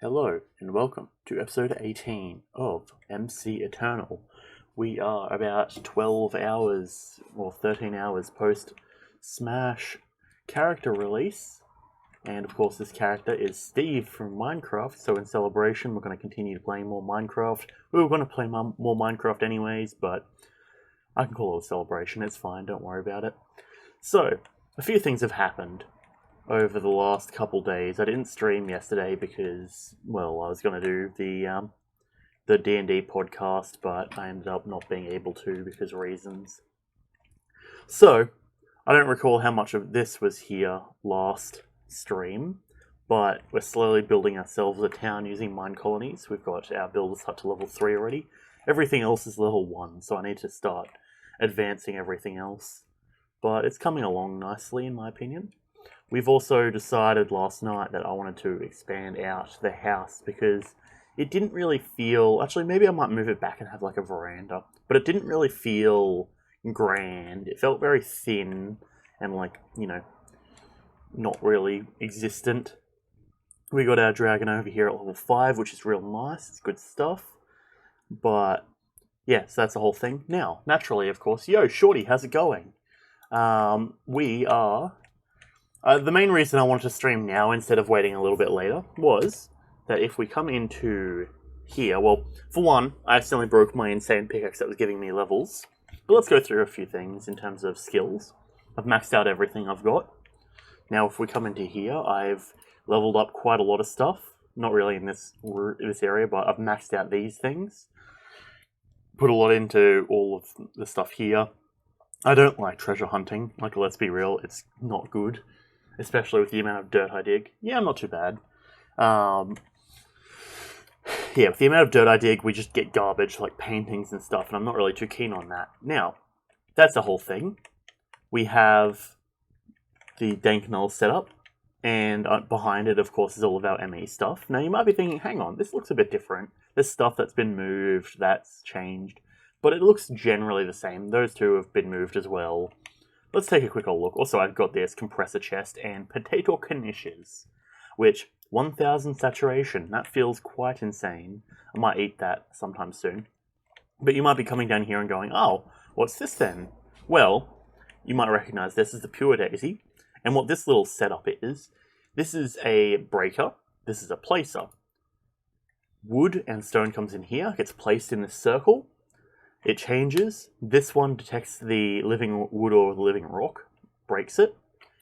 Hello and welcome to episode 18 of MC Eternal. We are about 12 hours or 13 hours post Smash character release. And of course this character is Steve from Minecraft, so in celebration we're going to continue to play more Minecraft. We were going to play more Minecraft anyways, but I can call it a celebration, it's fine, don't worry about it. So, a few things have happened over the last couple days. I didn't stream yesterday because, well, I was going to do the D&D podcast, but I ended up not being able to because of reasons. So, I don't recall how much of this was here last stream, but we're slowly building ourselves a town using mine colonies. We've got our builders up to level 3 already. Everything else is level 1, so I need to start advancing everything else. But it's coming along nicely, in my opinion. We've also decided last night that I wanted to expand out the house because it didn't really feel... Actually, maybe I might move it back and have like a veranda. But it didn't really feel grand. It felt very thin and like, you know, not really existent. We got our dragon over here at level 5, which is real nice. It's good stuff. But, yeah, so that's the whole thing. Now, naturally, of course, yo, Shorty, how's it going? We are... the main reason I wanted to stream now instead of waiting a little bit later was that if we come into here, well, for one, I accidentally broke my insane pickaxe that was giving me levels. But let's go through a few things in terms of skills. I've maxed out everything I've got. Now, if we come into here, I've leveled up quite a lot of stuff. Not really in this area, but I've maxed out these things. Put a lot into all of the stuff here. I don't like treasure hunting. Like, let's be real, it's not good. Especially with the amount of dirt I dig. Yeah, not too bad. Yeah, with the amount of dirt I dig, we just get garbage, like paintings and stuff, and I'm not really too keen on that. Now, that's the whole thing. We have the dank null setup, and behind it, of course, is all of our ME stuff. Now, you might be thinking, hang on, this looks a bit different. There's stuff that's been moved, that's changed, but it looks generally the same. Those two have been moved as well. Let's take a quick old look. Also, I've got this compressor chest and potato knishes, which 1000 saturation. That feels quite insane. I might eat that sometime soon. But you might be coming down here and going, oh, what's this then? Well, you might recognize this as the Pure Daisy. And what this little setup is, this is a breaker. This is a placer. Wood and stone comes in here, gets placed in this circle. It changes. This one detects the living wood or the living rock, breaks it,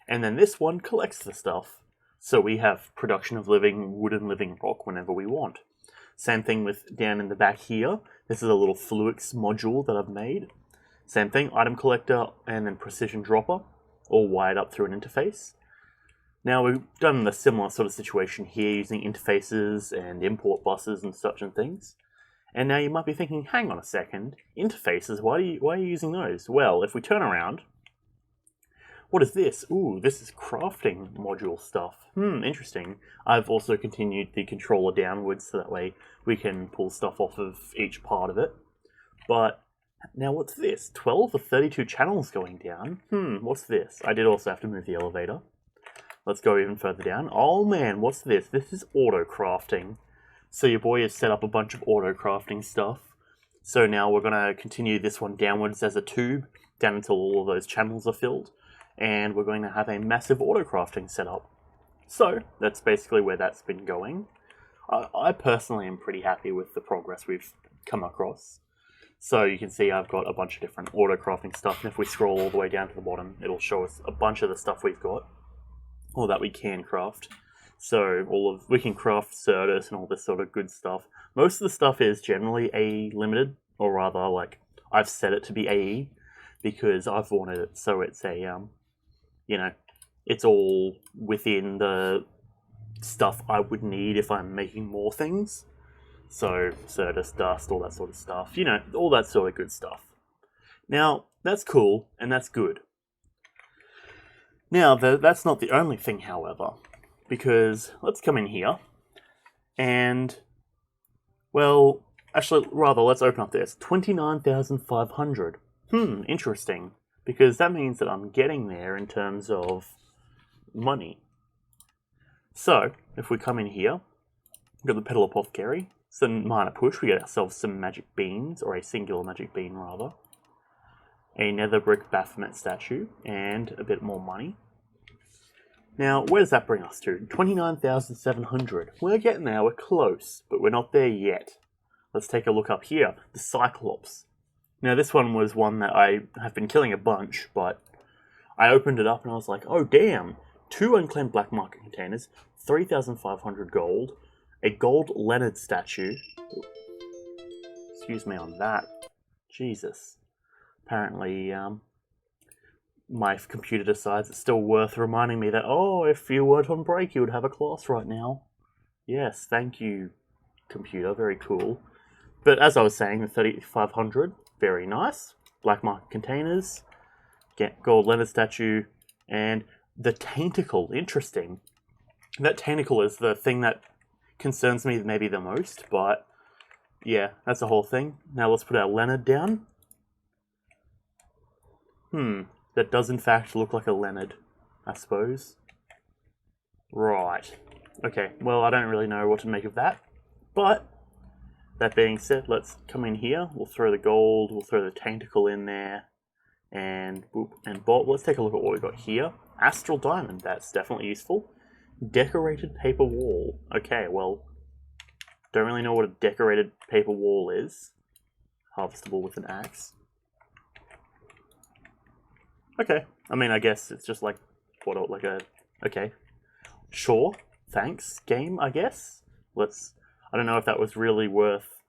and then this one collects the stuff. So we have production of living wood and living rock whenever we want. Same thing with down in the back here. This is a little Fluix module that I've made. Same thing, item collector and then precision dropper, all wired up through an interface. Now we've done a similar sort of situation here using interfaces and import buses and such and things. And now you might be thinking, hang on a second, interfaces, why are you using those? Well, if we turn around, what is this? Ooh, this is crafting module stuff. Interesting. I've also continued the controller downwards so that way we can pull stuff off of each part of it. But now what's this? 12 or 32 channels going down? What's this? I did also have to move the elevator. Let's go even further down. Oh man, what's this? This is auto crafting. So your boy has set up a bunch of auto-crafting stuff. So now we're going to continue this one downwards as a tube, down until all of those channels are filled. And we're going to have a massive auto-crafting setup. So, that's basically where that's been going. I personally am pretty happy with the progress we've come across. So you can see I've got a bunch of different auto-crafting stuff. And if we scroll all the way down to the bottom, it'll show us a bunch of the stuff we've got. Or that we can craft. So we can craft Certus and all this sort of good stuff. Most of the stuff is generally AE limited, or rather, like, I've set it to be AE because I've wanted it so it's a, you know, it's all within the stuff I would need if I'm making more things. So Certus, dust, all that sort of stuff. You know, all that sort of good stuff. Now, that's cool, and that's good. Now, that's not the only thing, however. Because let's come in here and, well, actually, rather, let's open up this. 29,500. Interesting. Because that means that I'm getting there in terms of money. So, if we come in here, We've got the Petal Apothecary. Some minor push. We get ourselves some magic beans, or a singular magic bean rather. A nether brick Baphomet statue, and a bit more money. Now, where does that bring us to? 29,700. We're getting there, we're close, but we're not there yet. Let's take a look up here. The Cyclops. Now, this one was one that I have been killing a bunch, but I opened it up and I was like, oh damn! 2 unclaimed black market containers, 3,500 gold, a gold Leonard statue. Excuse me on that. Jesus. Apparently, my computer decides it's still worth reminding me that, oh, if you weren't on break, you would have a class right now. Yes, thank you, computer. Very cool. But as I was saying, the 3,500, very nice. Black market containers, get gold Leonard statue, and the Tainticle. Interesting. That Tainticle is the thing that concerns me maybe the most, but yeah, that's the whole thing. Now let's put our Leonard down. That does in fact look like a Leonard, I suppose. Right. Okay, well, I don't really know what to make of that. But, that being said, let's come in here. We'll throw the gold, we'll throw the Tainticle in there. And boop, and bolt. Let's take a look at what we've got here. Astral Diamond, that's definitely useful. Decorated paper wall. Okay, well, don't really know what a decorated paper wall is. Harvestable with an axe. Okay, I mean, I guess it's just like, what, like a, okay. Sure, thanks, game, I guess. I don't know if that was really worth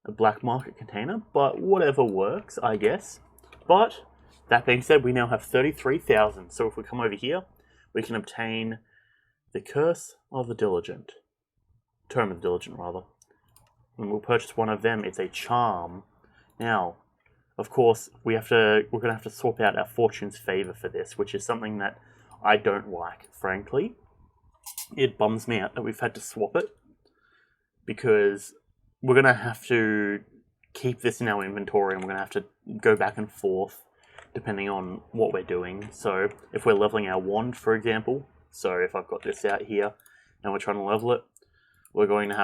a black market container, but whatever works, I guess. But, that being said, we now have 33,000, so if we come over here, we can obtain the Curse of the Diligent. Tome of the Diligent, rather. And we'll purchase one of them, it's a charm. Now, of course, we're going to have to swap out our Fortune's Favor for this, which is something that I don't like, frankly. It bums me out that we've had to swap it, because we're going to have to keep this in our inventory, and we're going to have to go back and forth, depending on what we're doing. So, if we're leveling our wand, for example, so if I've got this out here, and we're trying to level it, we're going to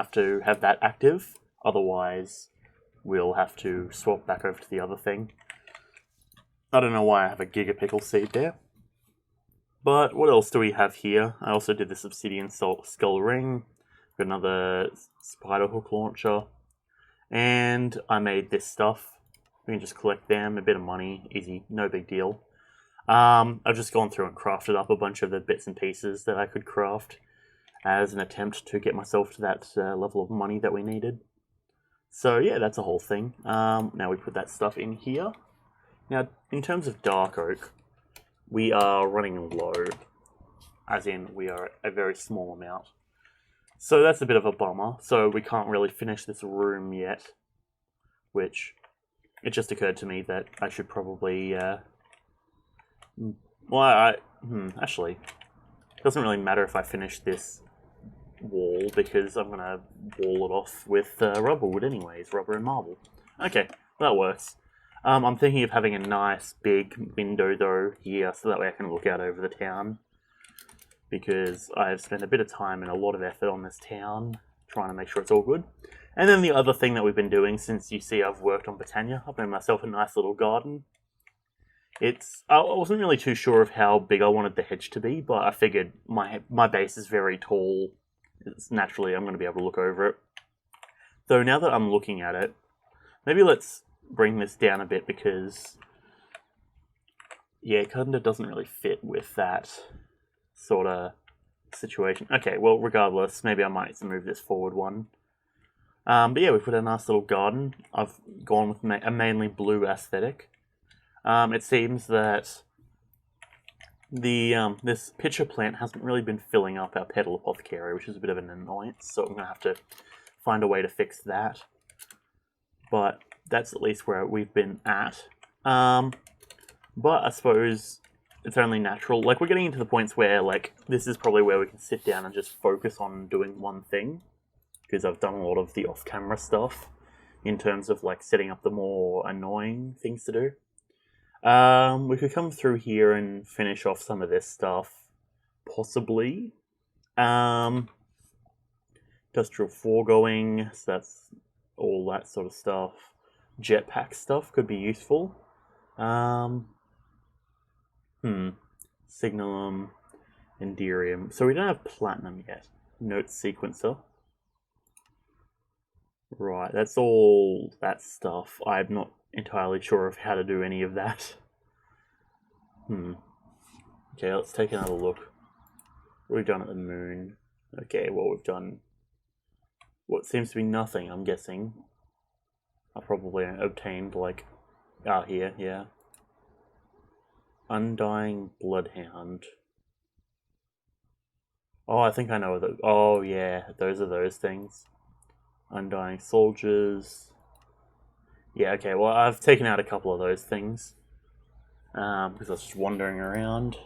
have that active, otherwise we'll have to swap back over to the other thing. I don't know why I have a Giga Pickle seed there. But what else do we have here? I also did this Obsidian Skull Ring. Got another Spider Hook Launcher. And I made this stuff. We can just collect them, a bit of money, easy, no big deal. I've just gone through and crafted up a bunch of the bits and pieces that I could craft as an attempt to get myself to that level of money that we needed. So yeah, that's a whole thing. Now we put that stuff in here. Now, in terms of dark oak, we are running low. As in, we are a very small amount. So that's a bit of a bummer. So we can't really finish this room yet. Which, it just occurred to me that I should probably... actually, it doesn't really matter if I finish this wall, because I'm going to wall it off with rubber wood anyways, rubber and marble. Okay, that works. I'm thinking of having a nice big window though here, so that way I can look out over the town, because I've spent a bit of time and a lot of effort on this town, trying to make sure it's all good. And then the other thing that we've been doing, since you see I've worked on Britannia, I've made myself a nice little garden. I wasn't really too sure of how big I wanted the hedge to be, but I figured my base is very tall. Naturally, I'm going to be able to look over it. Though now that I'm looking at it, maybe let's bring this down a bit, because yeah, it kind of doesn't really fit with that sort of situation. Okay, well, regardless, maybe I might move this forward one. But yeah, we put a nice little garden. I've gone with a mainly blue aesthetic. It seems that this pitcher plant hasn't really been filling up our Petal Apothecary, which is a bit of an annoyance, so I'm going to have to find a way to fix that. But that's at least where we've been at. But I suppose it's only natural. Like, we're getting into the points where, like, this is probably where we can sit down and just focus on doing one thing, because I've done a lot of the off-camera stuff in terms of, like, setting up the more annoying things to do. We could come through here and finish off some of this stuff, possibly. Industrial foregoing, so that's all that sort of stuff. Jetpack stuff could be useful. Signalum, Enderium. So we don't have platinum yet. Note sequencer. Right, that's all that stuff. I'm not entirely sure of how to do any of that. Okay, let's take another look. What have we done at the moon? Okay, well, we've done what seems to be nothing, I'm guessing. I probably obtained, like, here, yeah. Undying Bloodhound. Oh, I think I know that. Oh, yeah, those are those things. Undying Soldiers. Yeah, okay, well, I've taken out a couple of those things. Because I was just wandering around.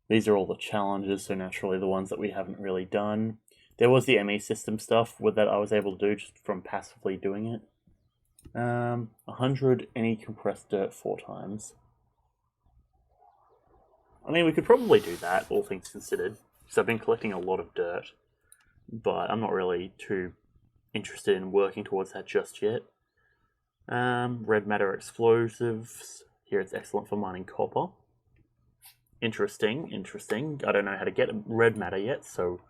These are all the challenges, so naturally the ones that we haven't really done. There was the ME system stuff that I was able to do just from passively doing it. 100 any compressed dirt 4 times. I mean, we could probably do that, all things considered, because I've been collecting a lot of dirt, but I'm not really too interested in working towards that just yet. Red matter explosives. Here it's excellent for mining copper. Interesting, interesting. I don't know how to get red matter yet, so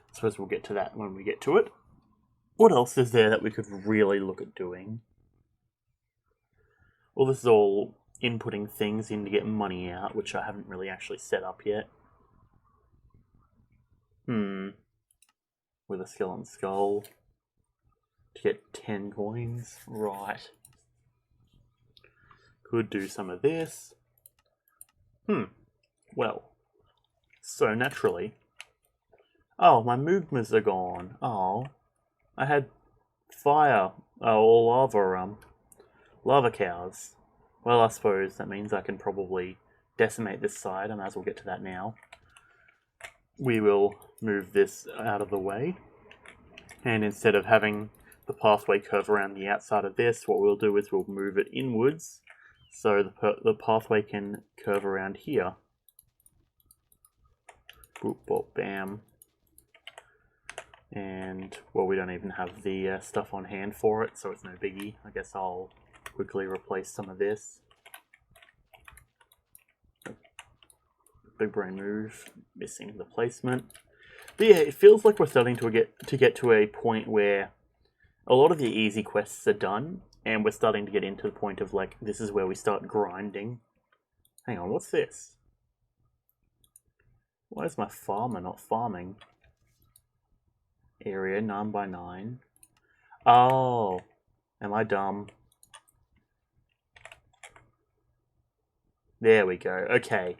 I suppose we'll get to that when we get to it. What else is there that we could really look at doing? Well, this is all inputting things in to get money out, which I haven't really actually set up yet. With a skeleton skull. To get 10 coins. Right. Could do some of this. Well. So naturally. Oh, my movements are gone. Oh. I had fire. Oh, lava cows. Well, I suppose that means I can probably decimate this side. I might as well get to that now. We will move this out of the way. And instead of having the pathway curve around the outside of this, what we'll do is we'll move it inwards so the pathway can curve around here. Boop, boop, bam. And, well, we don't even have the stuff on hand for it, so it's no biggie. I guess I'll quickly replace some of this. Big brain move, missing the placement. But yeah, it feels like we're starting to get to a point where a lot of the easy quests are done, and we're starting to get into the point of, like, this is where we start grinding. Hang on, what's this? Why is my farmer not farming? Area 9 by 9. Oh, am I dumb? There we go. Okay.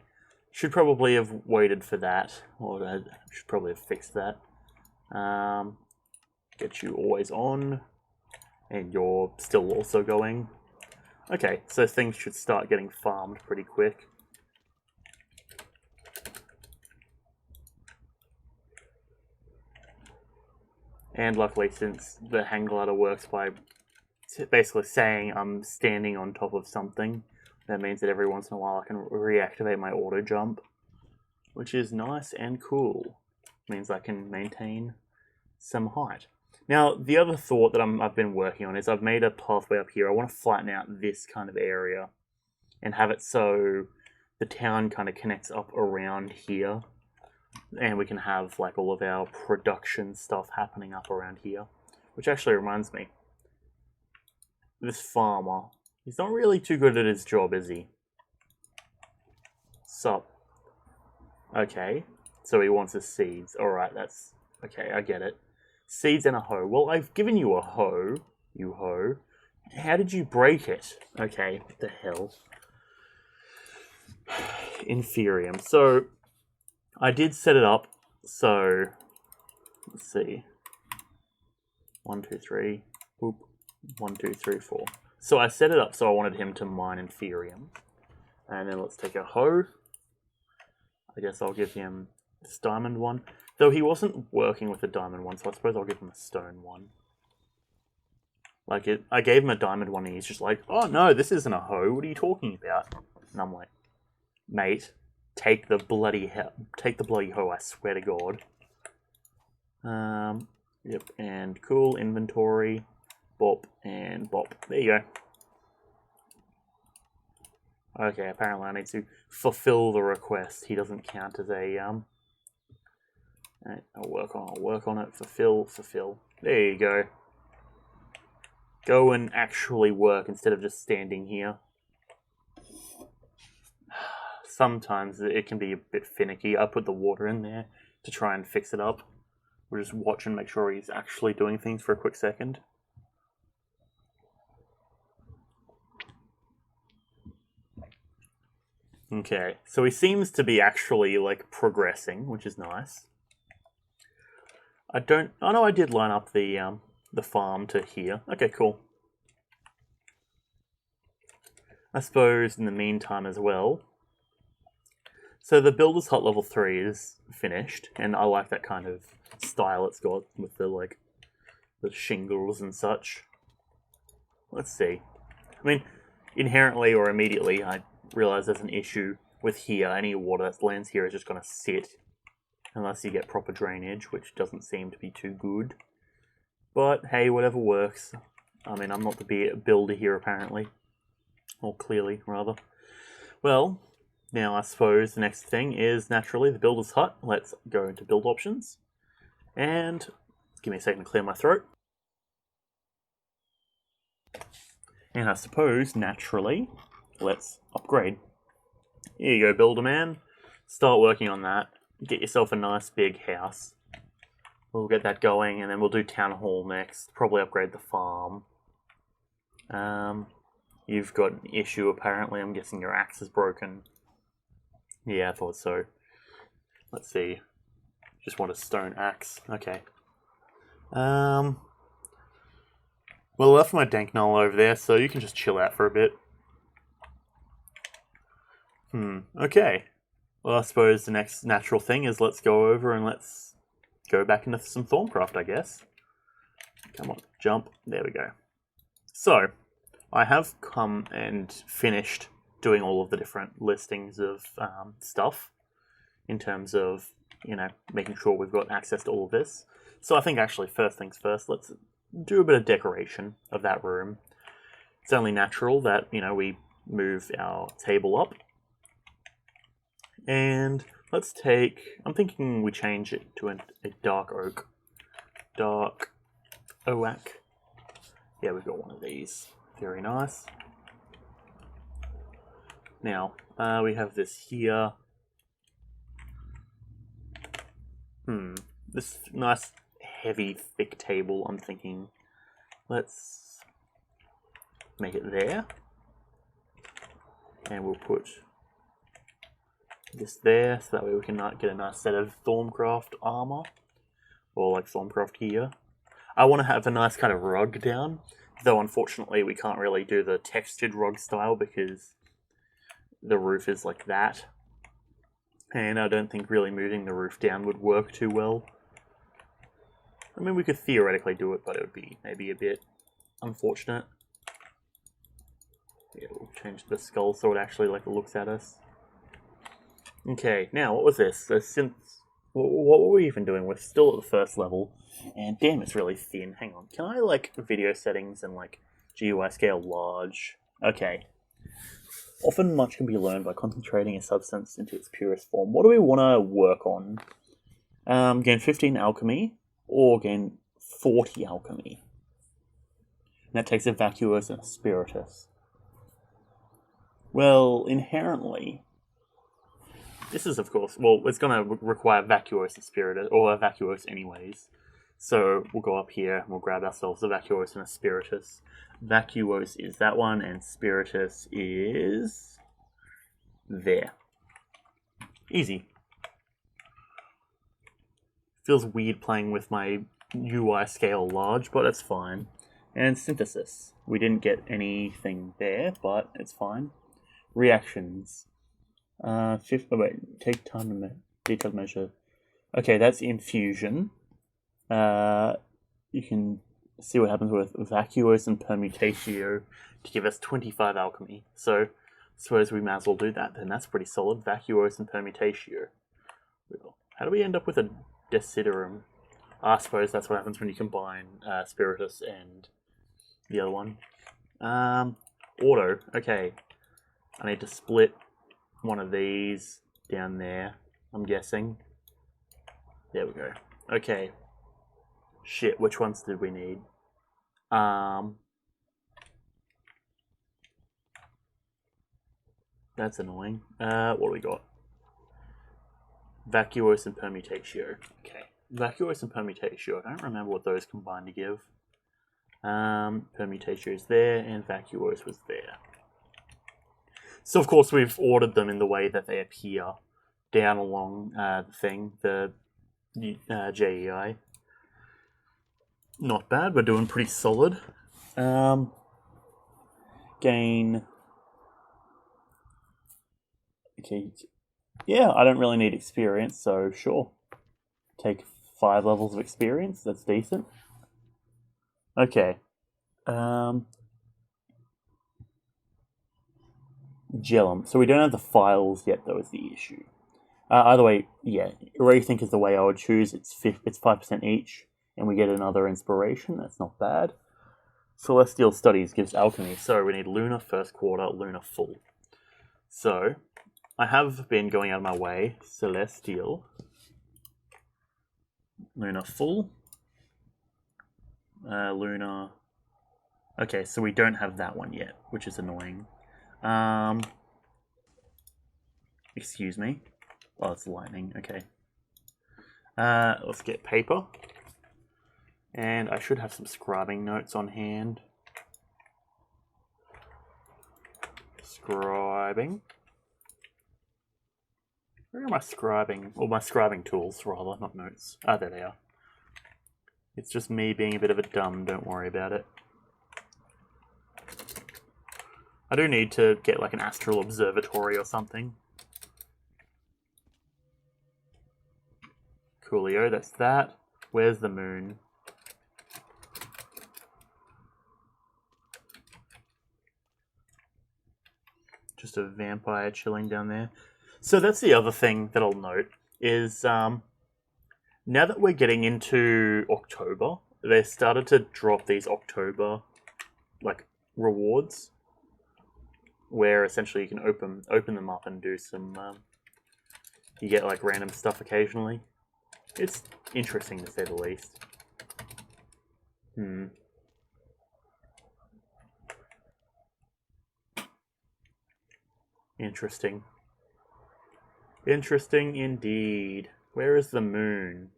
Should probably have waited for that. Or I should probably have fixed that. Get you always on. And you're still also going. Okay, so things should start getting farmed pretty quick. And luckily, since the hang glider works by basically saying I'm standing on top of something, that means that every once in a while I can reactivate my auto jump, which is nice and cool. Means I can maintain some height. Now, the other thought that I've been working on is I've made a pathway up here. I want to flatten out this kind of area and have it so the town kind of connects up around here. And we can have, like, all of our production stuff happening up around here. Which actually reminds me. This farmer, he's not really too good at his job, is he? Sup? Okay. So he wants his seeds. Alright, that's... Okay, I get it. Seeds and a hoe. Well, I've given you a hoe. You hoe. How did you break it? Okay, what the hell? Inferium. So... I did set it up, so let's see. 1, 2, 3, boop. 1, 2, 3, 4. So I set it up so I wanted him to mine Inferium. And then let's take a hoe. I guess I'll give him this diamond one. Though he wasn't working with the diamond one, so I suppose I'll give him a stone one. Like, I gave him a diamond one and he's just like, oh no, this isn't a hoe, what are you talking about? And I'm like, mate, take the bloody hoe, I swear to God. Yep, and cool, inventory, bop, and bop. There you go. Okay, apparently I need to fulfill the request. He doesn't count as a, I'll work on it, fulfill. There you go. Go and actually work instead of just standing here. Sometimes it can be a bit finicky. I put the water in there to try and fix it up. We'll just watch and make sure he's actually doing things for a quick second. Okay, so he seems to be actually like progressing, which is nice. I know I did line up the farm to here. Okay, cool. I suppose in the meantime as well. So the Builder's Hut level 3 is finished, and I like that kind of style it's got with the shingles and such. Let's see. I mean, inherently or immediately, I realize there's an issue with here. Any water that lands here is just going to sit, unless you get proper drainage, which doesn't seem to be too good. But hey, whatever works. I mean, I'm not the builder here apparently, or clearly rather. Well. Now, I suppose the next thing is naturally the Builder's Hut. Let's go into build options. And give me a second to clear my throat. And I suppose, naturally, let's upgrade. Here you go, Builder Man. Start working on that. Get yourself a nice big house. We'll get that going, and then we'll do Town Hall next. Probably upgrade the farm. You've got an issue, apparently. I'm guessing your axe is broken. Yeah, I thought so. Let's see. Just want a stone axe. Okay. Well, I left my dank knoll over there, so you can just chill out for a bit. Okay. Well, I suppose the next natural thing is let's go over and let's go back into some Thaumcraft, I guess. Come on, jump. There we go. So, I have come and finished doing all of the different listings of stuff in terms of, making sure we've got access to all of this. So I think actually first things first, let's do a bit of decoration of that room. It's only natural that, we move our table up. And let's I'm thinking we change it to a dark oak. Dark oak. Yeah, we've got one of these. Very nice. Now, we have this here. This nice, heavy, thick table, I'm thinking, let's make it there. And we'll put this there, so that way we can get a nice set of Thaumcraft armor. Or like Thaumcraft gear. I want to have a nice kind of rug down, though unfortunately we can't really do the textured rug style because the roof is like that, and I don't think really moving the roof down would work too well. I mean, we could theoretically do it, but it would be maybe a bit unfortunate. Yeah, we'll change the skull so it actually looks at us. Okay, now what was this? What were we even doing? We're still at the first level, and damn, it's really thin. Hang on, can I video settings and GUI scale large? Okay. Often much can be learned by concentrating a substance into its purest form. What do we want to work on? Gain 15 alchemy, or gain 40 alchemy. And that takes a vacuous and a spiritus. Well, inherently, this is of course, it's going to require vacuous and spiritus, or a vacuous anyways. So we'll go up here and we'll grab ourselves a vacuous and a spiritus. Vacuous is that one, and spiritus is there. Easy. Feels weird playing with my UI scale large, but it's fine. And synthesis. We didn't get anything there, but it's fine. Reactions. Take time detailed measure. Okay, that's infusion. You can see what happens with vacuos and permutatio to give us 25 alchemy. So, suppose we might as well do that then. That's pretty solid. Vacuos and permutatio. How do we end up with a deciderum? I suppose that's what happens when you combine Spiritus and the other one. Auto. Okay. I need to split one of these down there, I'm guessing. There we go. Okay. Shit, which ones did we need? That's annoying. What do we got? Vacuous and Permutatio. Okay. Vacuous and Permutatio. I don't remember what those combine to give. Permutatio is there, and Vacuous was there. So, of course, we've ordered them in the way that they appear down along the thing, the JEI. Not bad. We're doing pretty solid. Gain. Okay. Yeah, I don't really need experience, so sure. Take 5 levels of experience. That's decent. Okay. Gellum. So we don't have the files yet, though, is the issue. Either way, yeah, Rethink is the way I would choose. It's 5% each, and we get another inspiration. That's not bad. Celestial Studies gives alchemy. So we need Lunar first quarter, Lunar full. So I have been going out of my way. Celestial. Lunar full. Lunar. Okay, so we don't have that one yet, which is annoying. Excuse me. Oh, it's lightning. Okay. Let's get paper. And I should have some scribing notes on hand. Scribing. Where are my scribing? Or my scribing tools, rather, not notes. Ah, there they are. It's just me being a bit of a dumb, don't worry about it. I do need to get like an astral observatory or something. Coolio, that's that. Where's the moon? Just a vampire chilling down there. So that's the other thing that I'll note is now that we're getting into October, they started to drop these October like rewards, where essentially you can open them up and do some. You get like random stuff occasionally. It's interesting to say the least. Interesting. Interesting indeed. Where is the moon?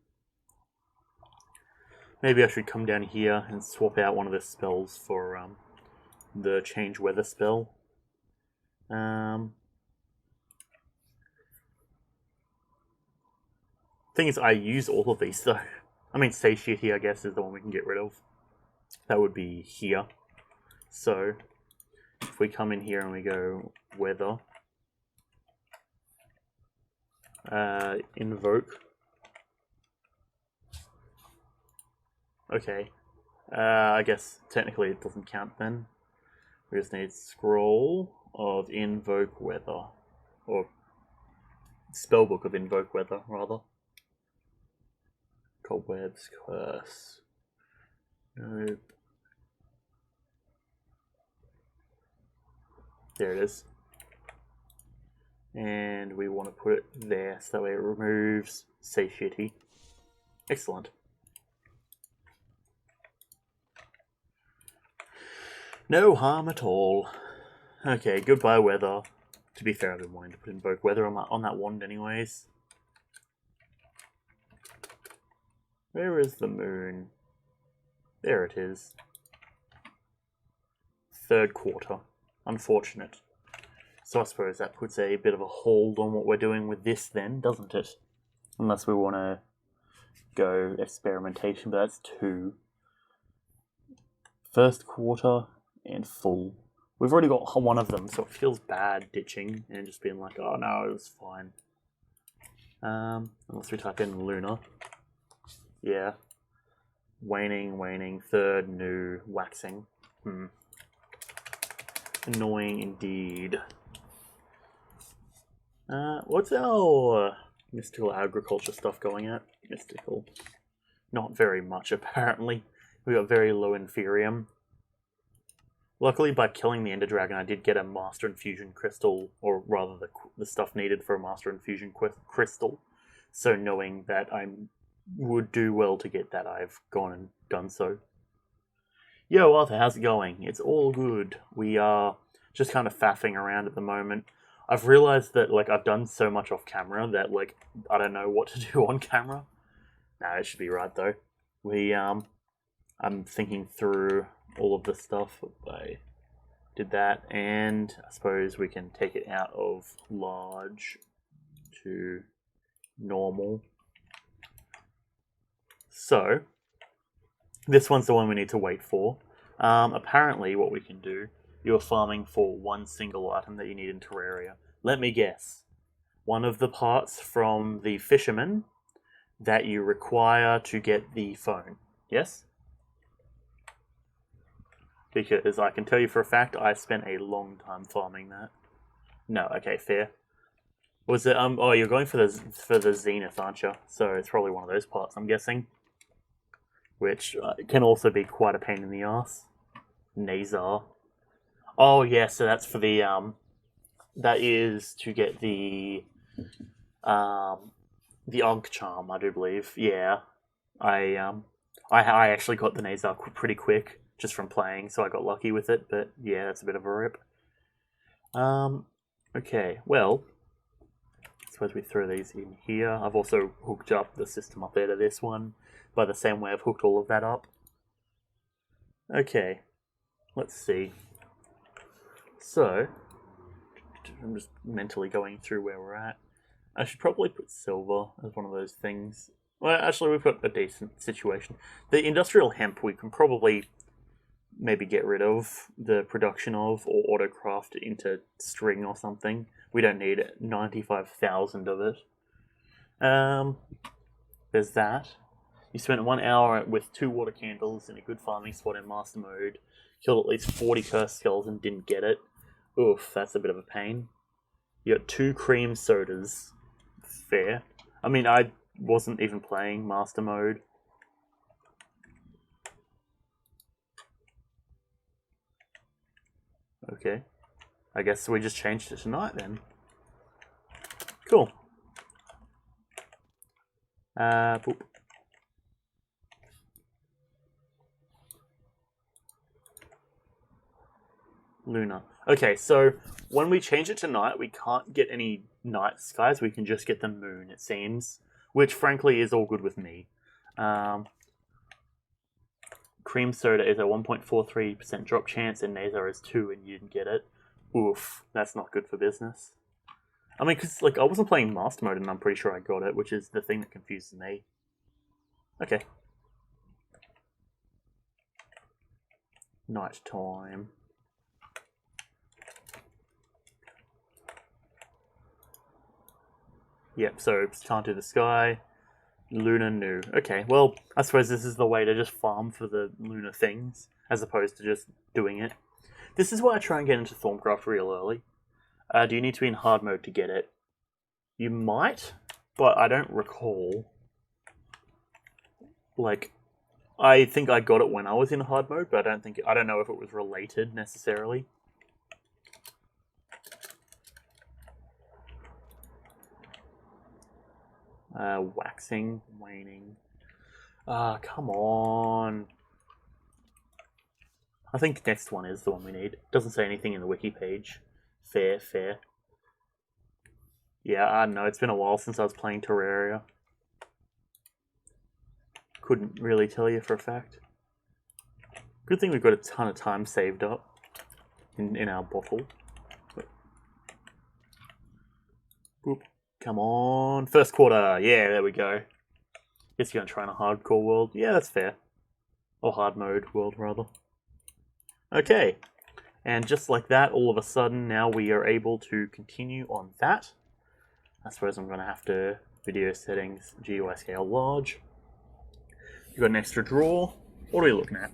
Maybe I should come down here and swap out one of the spells for the change weather spell. Thing is, I use all of these though. I mean, Satiety, I guess, is the one we can get rid of. That would be here. So, if we come in here and we go weather, invoke. Okay. I guess technically it doesn't count then. We just need scroll of invoke weather. Or spellbook of invoke weather, rather. Cobwebs, curse. Nope. There it is. And we want to put it there so that way it removes satiety. Excellent. No harm at all. Okay, goodbye weather. To be fair, I've been wanting to put invoke weather on that wand anyways. Where is the moon? There it is. Third quarter. Unfortunate. So I suppose that puts a bit of a hold on what we're doing with this then, doesn't it? Unless we want to go experimentation, but that's 2. First quarter and full. We've already got one of them, so it feels bad ditching and just being like, oh no, it was fine. Unless we type in lunar. Yeah. Waning, third, new, waxing. Annoying indeed. What's our mystical agriculture stuff going at? Mystical. Not very much, apparently. We got very low Inferium. Luckily, by killing the Ender Dragon, I did get a Master Infusion Crystal, or rather the stuff needed for a Master Infusion Crystal. So knowing that I would do well to get that, I've gone and done so. Yo, Arthur, how's it going? It's all good. We are just kind of faffing around at the moment. I've realized that, like, I've done so much off camera that, like, I don't know what to do on camera. Nah, it should be right, though. I'm thinking through all of the stuff. I did that, and I suppose we can take it out of large to normal. So, this one's the one we need to wait for. Apparently, what we can do, you're farming for one single item that you need in Terraria. Let me guess. One of the parts from the fisherman that you require to get the phone. Yes? Because I can tell you for a fact, I spent a long time farming that. No, okay, fair. Was it, oh, you're going for the Zenith, aren't you? So it's probably one of those parts, I'm guessing. Which can also be quite a pain in the ass. Nazar. Oh, yeah, so that's for the, that is to get the Ankh Charm, I do believe. Yeah. I actually got the Nazar pretty quick, just from playing, so I got lucky with it, but yeah, that's a bit of a rip. Okay, well, I suppose we throw these in here. I've also hooked up the system up there to this one, by the same way I've hooked all of that up. Okay, let's see. So, I'm just mentally going through where we're at. I should probably put silver as one of those things. Well, actually, we've got a decent situation. The industrial hemp we can probably maybe get rid of the production of, or autocraft into string or something. We don't need 95,000 of it. There's that. You spent 1 hour with 2 water candles in a good farming spot in master mode. Killed at least 40 cursed skulls and didn't get it. Oof, that's a bit of a pain. You got 2 cream sodas. Fair. I mean, I wasn't even playing master mode. Okay. I guess we just changed it tonight then. Cool. Boop. Luna. Okay, so when we change it to night, we can't get any night skies. We can just get the moon, it seems. Which, frankly, is all good with me. Cream soda is a 1.43% drop chance, and Nazar is 2, and you didn't get it. Oof, that's not good for business. I mean, because, like, I wasn't playing master mode, and I'm pretty sure I got it, which is the thing that confuses me. Okay. Night time. Yep, so can't do the sky. Luna new. Okay, well, I suppose this is the way to just farm for the lunar things, as opposed to just doing it. This is why I try and get into Thaumcraft real early. Do you need to be in hard mode to get it? You might, but I don't recall. Like, I think I got it when I was in hard mode, but I don't know if it was related necessarily. Waxing, waning. Come on. I think next one is the one we need. Doesn't say anything in the wiki page. Fair, fair. Yeah, I don't know. It's been a while since I was playing Terraria. Couldn't really tell you for a fact. Good thing we've got a ton of time saved up in our bottle. Boop. Come on. First quarter. Yeah, there we go. Guess you're going to try in a hardcore world. Yeah, that's fair. Or hard mode world, rather. Okay. And just like that, all of a sudden, now we are able to continue on that. I suppose I'm going to have to video settings, GUI scale large. You've got an extra drawer. What are we looking at?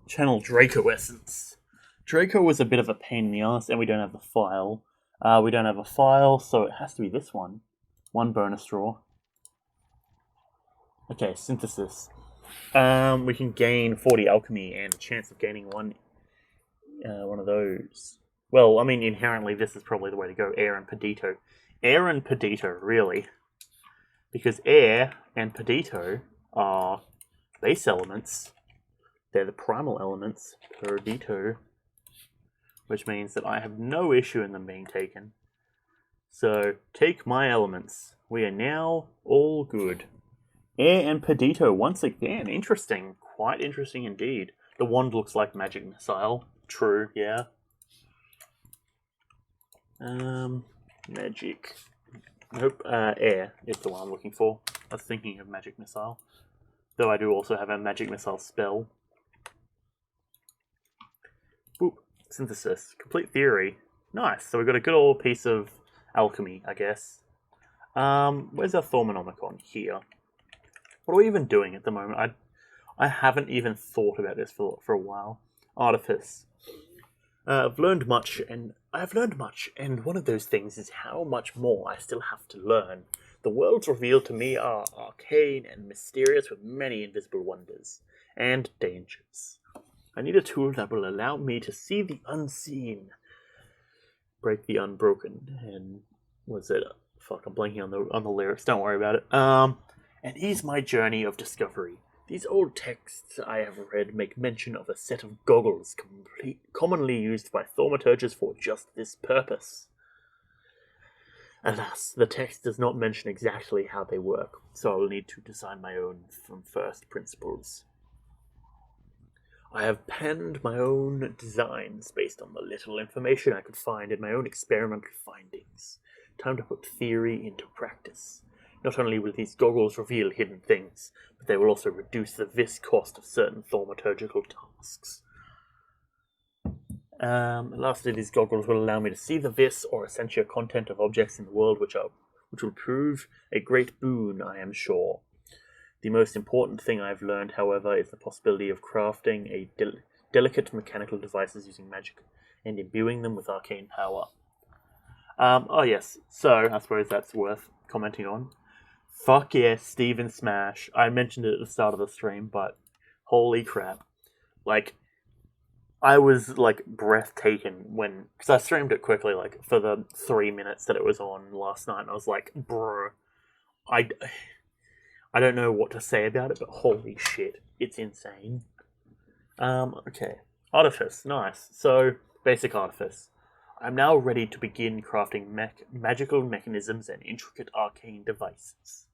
Channel Draco Essence. Draco was a bit of a pain in the ass, and we don't have the file. We don't have a file, so it has to be this one. 1 bonus draw. Okay, synthesis. We can gain 40 alchemy and a chance of gaining one of those. Well, I mean, inherently, this is probably the way to go. Air and Pedito. Air and Pedito, really. Because air and Pedito are base elements. They're the primal elements, Pedito. Which means that I have no issue in them being taken. So, take my elements. We are now all good. Air and Pedito once again. Interesting. Quite interesting indeed. The wand looks like magic missile. True, yeah. Magic. Nope, air is the one I'm looking for. I was thinking of magic missile. Though I do also have a magic missile spell. Boop. Synthesis. Complete theory. Nice. So we've got a good old piece of alchemy, I guess. Where's our Thaumonomicon? Here. What are we even doing at the moment? I haven't even thought about this for a while. Artifice. I've learned much, and one of those things is how much more I still have to learn. The worlds revealed to me are arcane and mysterious with many invisible wonders and dangers. I need a tool that will allow me to see the unseen, break the unbroken, and was it? Fuck, I'm blanking on the lyrics. Don't worry about it. And ease my journey of discovery. These old texts I have read make mention of a set of goggles commonly used by thaumaturges for just this purpose. Alas, the text does not mention exactly how they work, so I will need to design my own from first principles. I have penned my own designs based on the little information I could find in my own experimental findings. Time to put theory into practice. Not only will these goggles reveal hidden things, but they will also reduce the vis cost of certain thaumaturgical tasks. Lastly, these goggles will allow me to see the vis or essentia content of objects in the world, which will prove a great boon, I am sure. The most important thing I've learned, however, is the possibility of crafting a delicate mechanical devices using magic and imbuing them with arcane power. Oh yes, so I suppose that's worth commenting on. Fuck yes, Steven Smash. I mentioned it at the start of the stream, but holy crap. Like, I was, like, breathtaken because I streamed it quickly, like, for the 3 minutes that it was on last night, and I was like, bro, I don't know what to say about it, but holy shit, it's insane. Okay. Artifice, nice. So, basic artifice. I'm now ready to begin crafting magical mechanisms and intricate arcane devices.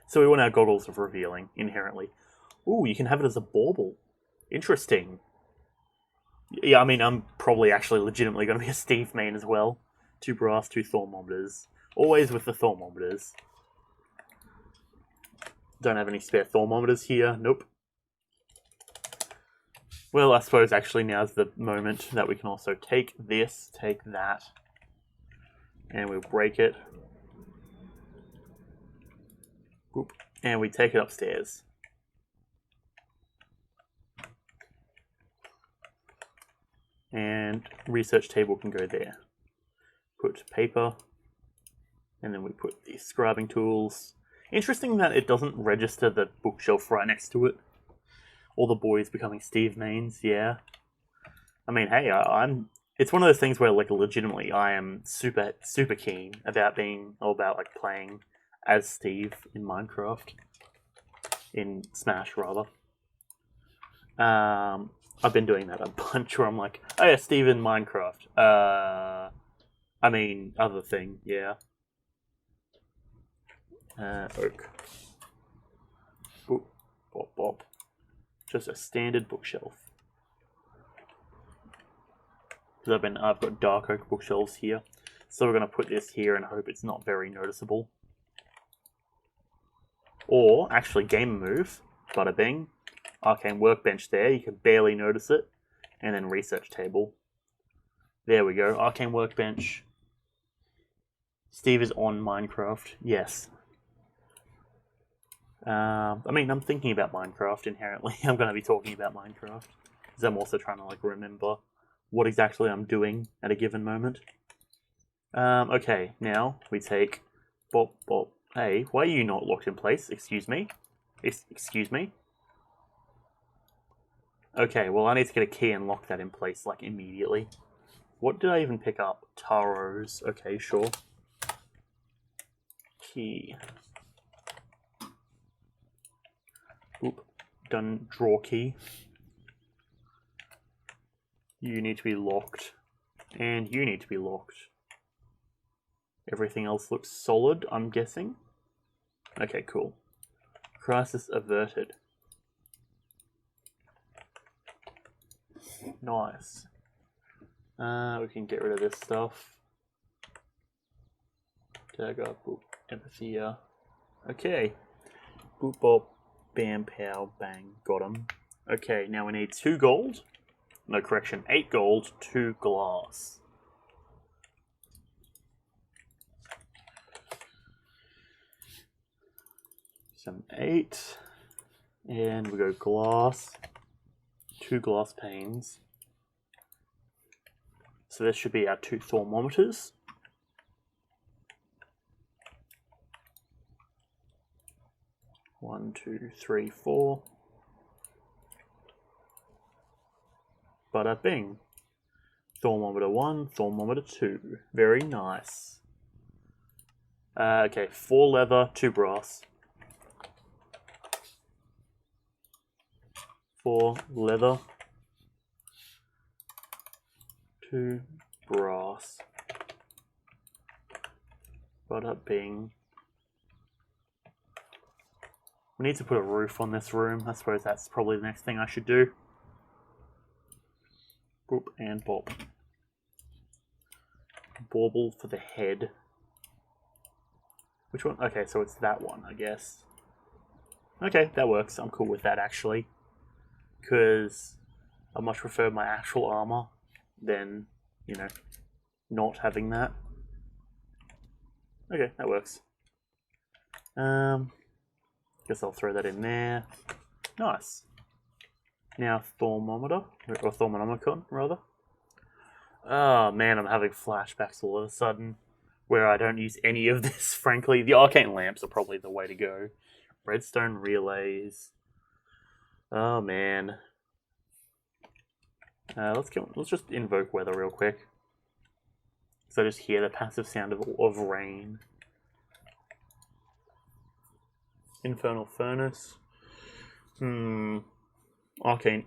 So we want our goggles of revealing, inherently. Ooh, you can have it as a bauble. Interesting. Yeah, I mean, I'm probably actually legitimately going to be a Steve main as well. 2 brass, 2 thermometers. Always with the thermometers. Don't have any spare thermometers here. Nope. Well, I suppose actually now's the moment that we can also take this, take that, and we'll break it. Boop. And we take it upstairs. And research table can go there. Put paper, and then we put the scribing tools. Interesting that it doesn't register the bookshelf right next to it. All the boys becoming Steve mains, yeah. I mean, hey, it's one of those things where, like, legitimately, I am super, super keen about like, playing as Steve in Minecraft. In Smash, rather. I've been doing that a bunch where I'm like, oh yeah, Steve in Minecraft. I mean, other thing, yeah. Oak. Boop, bop, bop. Just a standard bookshelf. Because I've got dark oak bookshelves here. So we're going to put this here and hope it's not very noticeable. Or, actually, game move. Bada bing. Arcane workbench there. You can barely notice it. And then research table. There we go. Arcane workbench. Steve is on Minecraft. Yes. I mean, I'm thinking about Minecraft inherently. I'm going to be talking about Minecraft. Because I'm also trying to, like, remember what exactly I'm doing at a given moment. Okay, now we take bop, bop, Hey, why are you not locked in place? Excuse me? Excuse me? Okay, well I need to get a key and lock that in place, like, immediately. What did I even pick up? Taros. Okay, sure. Key. Oop. Done. Draw key. You need to be locked. And you need to be locked. Everything else looks solid, I'm guessing. Okay, cool. Crisis averted. Nice. We can get rid of this stuff. Dagger, boop, empathy. Okay. Boop, bop, bam, pow, bang. Got him. Okay, now we need 2 gold. No, correction. 8 gold, 2 glass. Some 8. And we go glass. 2 glass panes. So this should be our 2 thermometers. One, 2, 3, 4. Bada bing. Thermometer 1, thermometer 2. Very nice. Okay, 4 leather, 2 brass. 4 leather, 2 brass. Bada bing. We need to put a roof on this room. I suppose that's probably the next thing I should do. Boop and bop. Bauble for the head. Which one? Okay, so it's that one, I guess. Okay, that works. I'm cool with that, actually. Because I much prefer my actual armor than, you know, not having that. Okay, that works. Guess I'll throw that in there. Nice. Now thermometer, or thermonomicon, rather. Oh man, I'm having flashbacks all of a sudden where I don't use any of this, frankly. The arcane lamps are probably the way to go. Redstone relays. Oh man. Let's just invoke weather real quick. So I just hear the passive sound of rain. Infernal furnace. Arcane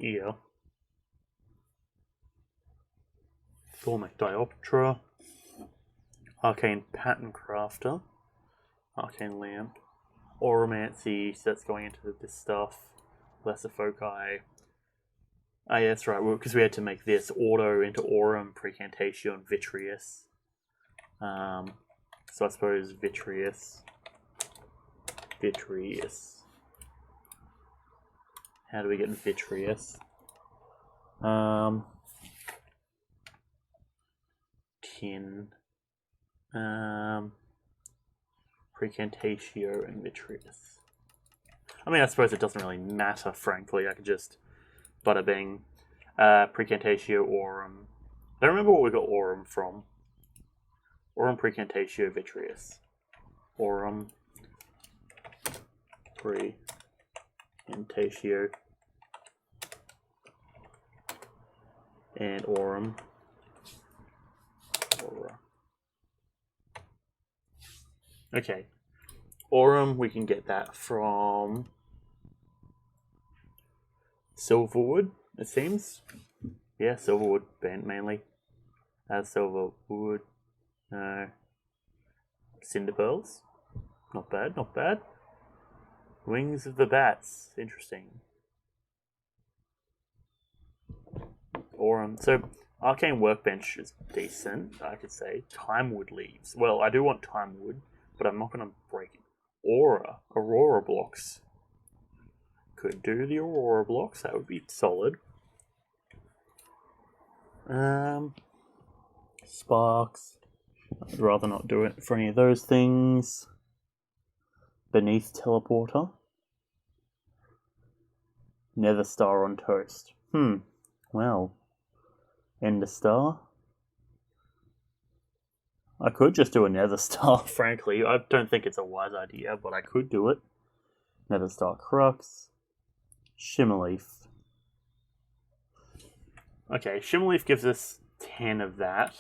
ear. Thormic dioptra. Arcane pattern crafter. Arcane lamp. Oromancy, so that's going into this stuff. Lesser foci. Ah, yeah, that's right, because we had to make this auto into aurum, precantation, vitreous. So I suppose vitreous. Vitreous. How do we get vitreous? Tin. Precantatio and vitreous. I mean, I suppose it doesn't really matter, frankly. I could just bada bing. Precantatio, aurum. I don't remember what we got aurum from. Aurum, precantatio, vitreous. Aurum, precantatio, and aurum. Aura. Okay. Aurum, we can get that from Silverwood, it seems. Yeah, Silverwood mainly. Silverwood. No. Cinder pearls. Not bad, not bad. Wings of the bats. Interesting. Aurum. So, arcane workbench is decent, I could say. Timewood leaves. Well, I do want timewood, but I'm not going to break it. Aurora blocks. Could do the Aurora blocks, that would be solid. Sparks. I'd rather not do it for any of those things. Beneath teleporter. Nether star on toast. Well. Ender star. I could just do a nether star, frankly. I don't think it's a wise idea, but I could do it. Nether star crux. Shimmerleaf. Okay, Shimmerleaf gives us 10 of that.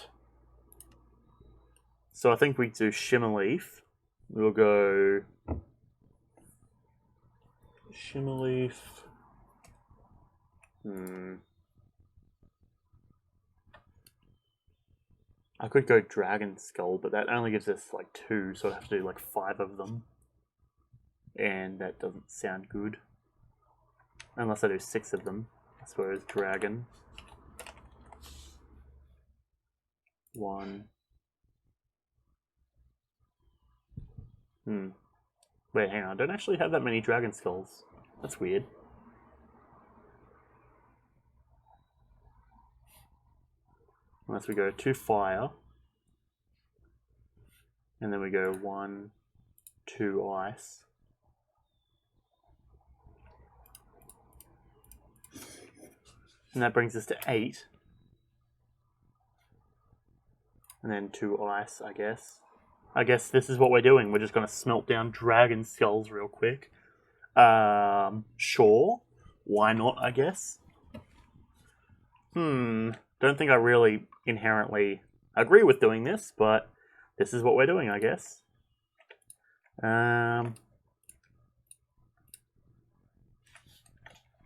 So I think we do Shimmerleaf. We'll go Shimmerleaf. I could go Dragon Skull, but that only gives us like 2, so I'd have to do like 5 of them. And that doesn't sound good. Unless I do 6 of them. I suppose Dragon. 1. Wait, hang on. I don't actually have that many Dragon Skulls. That's weird. Unless we go 2 fire. And then we go 1, 2 ice. And that brings us to 8. And then 2 ice, I guess. I guess this is what we're doing. We're just going to smelt down dragon skulls real quick. Sure. Why not, I guess? Don't think I really inherently agree with doing this, but this is what we're doing, I guess.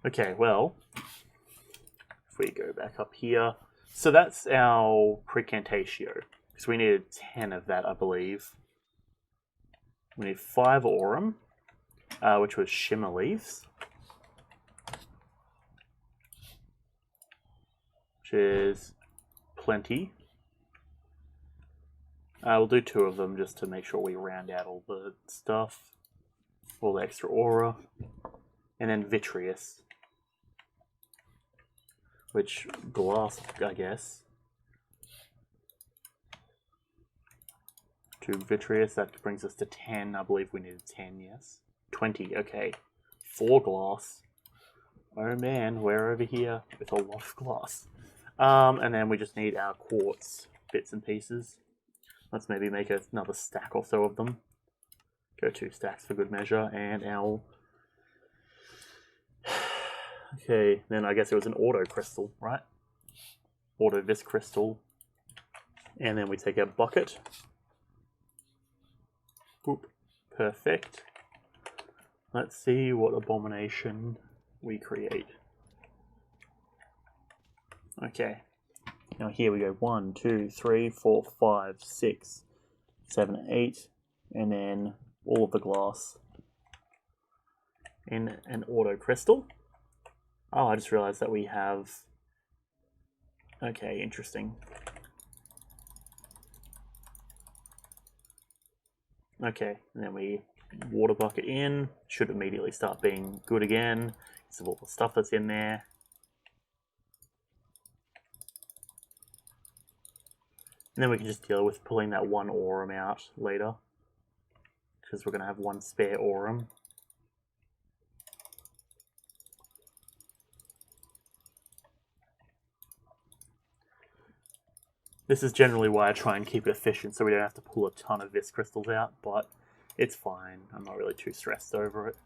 Okay, well, if we go back up here. So that's our precantatio. Because we needed 10 of that, I believe. We need 5 aurum, which was shimmer leaves. Which is plenty. We'll do 2 of them just to make sure we round out all the stuff. All the extra aura. And then vitreous. Which, glass, I guess. 2 vitreous, that brings us to 10. I believe we needed 10, yes. 20, okay. 4 glass. Oh man, we're over here with a lot of glass. And then we just need our quartz bits and pieces. Let's maybe make another stack or so of them. Go 2 stacks for good measure, and our... Okay, then I guess it was an auto crystal, right? Auto vis crystal. And then we take our bucket. Boop. Perfect. Let's see what abomination we create. Okay. Now here we go. 1, 2, 3, 4, 5, 6, 7, 8. And then all of the glass in an auto crystal. Oh, I just realized that we have... Okay, interesting. Okay, and then we water bucket in. Should immediately start being good again. Because of all the stuff that's in there. And then we can just deal with pulling that 1 aurum out later. Because we're going to have 1 spare aurum. This is generally why I try and keep it efficient so we don't have to pull a ton of vis crystals out, but it's fine. I'm not really too stressed over it.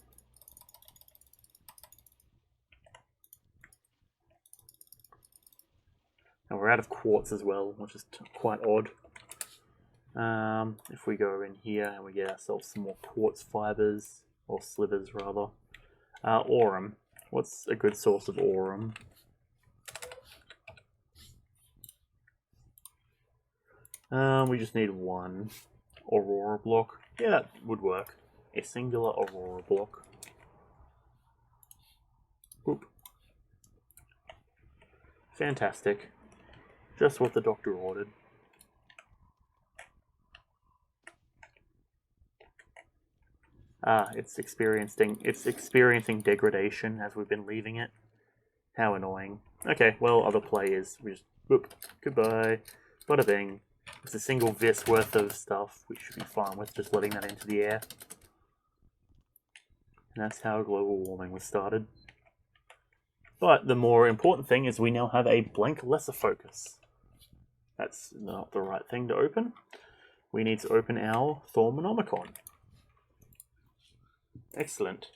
And we're out of quartz as well, which is quite odd. If we go in here and we get ourselves some more quartz fibers, or slivers rather. Aurum. What's a good source of aurum? We just need 1 aurora block. Yeah, that would work. A singular aurora block. Oop. Fantastic. Just what the doctor ordered. It's experiencing degradation as we've been leaving it. How annoying. Okay, well, other players, we just, whoop, goodbye, bada bing. It's a single vis worth of stuff, we should be fine with just letting that into the air. And that's how global warming was started. But the more important thing is we now have a blank lesser focus. That's not the right thing to open. we need to open our Thaumcraft. Excellent.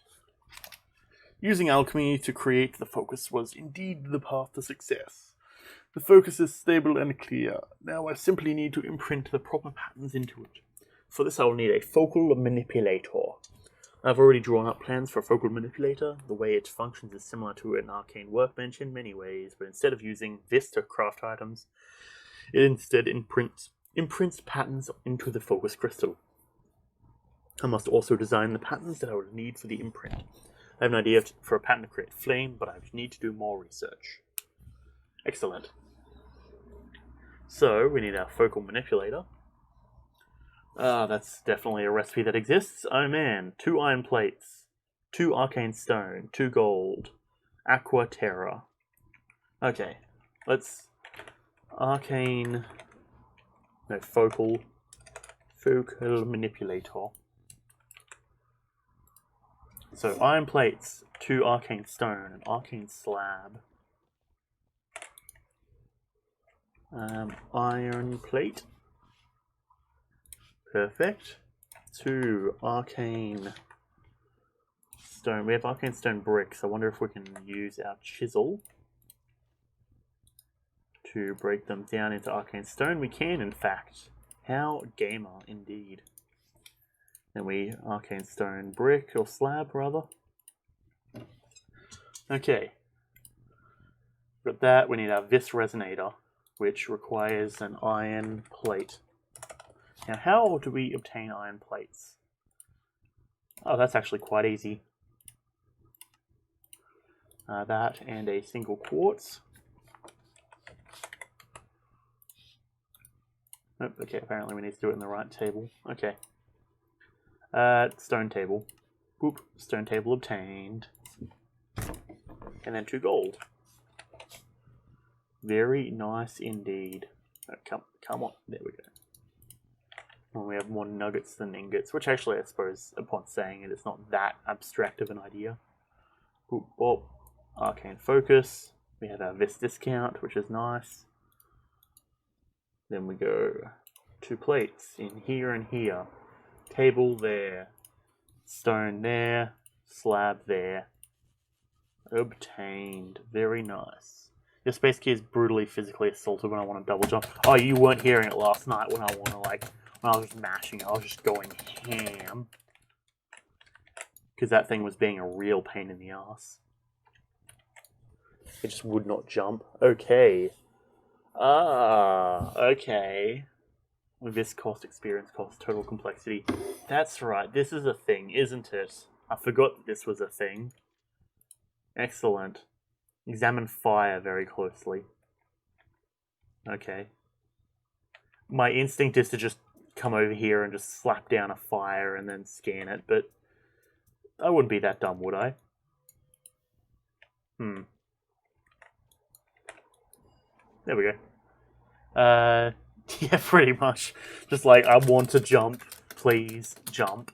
Using alchemy to create the focus was indeed the path to success. The focus is stable and clear. Now I simply need to imprint the proper patterns into it. For this I will need a focal manipulator. I've already drawn up plans for a focal manipulator. The way it functions is similar to an arcane workbench in many ways, but instead of using this to craft items, it instead imprints patterns into the focus crystal. I must also design the patterns that I will need for the imprint. I have an idea for a pattern to create flame, but I need to do more research. Excellent. So, we need our focal manipulator. That's definitely a recipe that exists. Oh man, 2 iron plates, 2 arcane stone, 2 gold, aqua terra. Okay, let's focal manipulator. So iron plates, 2 arcane stone, an arcane slab. Iron plate. Perfect. 2 arcane stone. We have arcane stone bricks. I wonder if we can use our chisel to break them down into arcane stone. We can, in fact. How gamer, indeed. Then we arcane stone brick, or slab, rather. Okay. Got that. We need our vis resonator, which requires an iron plate. Now, how do we obtain iron plates? Oh, that's actually quite easy. That and a single quartz. Oh, okay, apparently we need to do it in the right table. Okay. Stone table. Boop. Stone table obtained. And then 2 gold. Very nice indeed. Oh, come on. There we go. Well, we have more nuggets than ingots, which actually, I suppose, upon saying it, it's not that abstract of an idea. Boop, boop. Arcane focus. We have our vis discount, which is nice. Then we go 2 plates in here and here. Table there. Stone there. Slab there. Obtained. Very nice. Your space key is brutally physically assaulted when I want to double jump. Oh, you weren't hearing it last night when I want to, like, when I was just mashing it. I was just going ham. Because that thing was being a real pain in the ass. It just would not jump. Okay. Okay. This cost, experience cost, total complexity. That's right, this is a thing, isn't it? I forgot that this was a thing. Excellent. Examine fire very closely. Okay. My instinct is to just come over here and just slap down a fire and then scan it, but I wouldn't be that dumb, would I? There we go. Yeah, pretty much. Just like, I want to jump. Please, jump.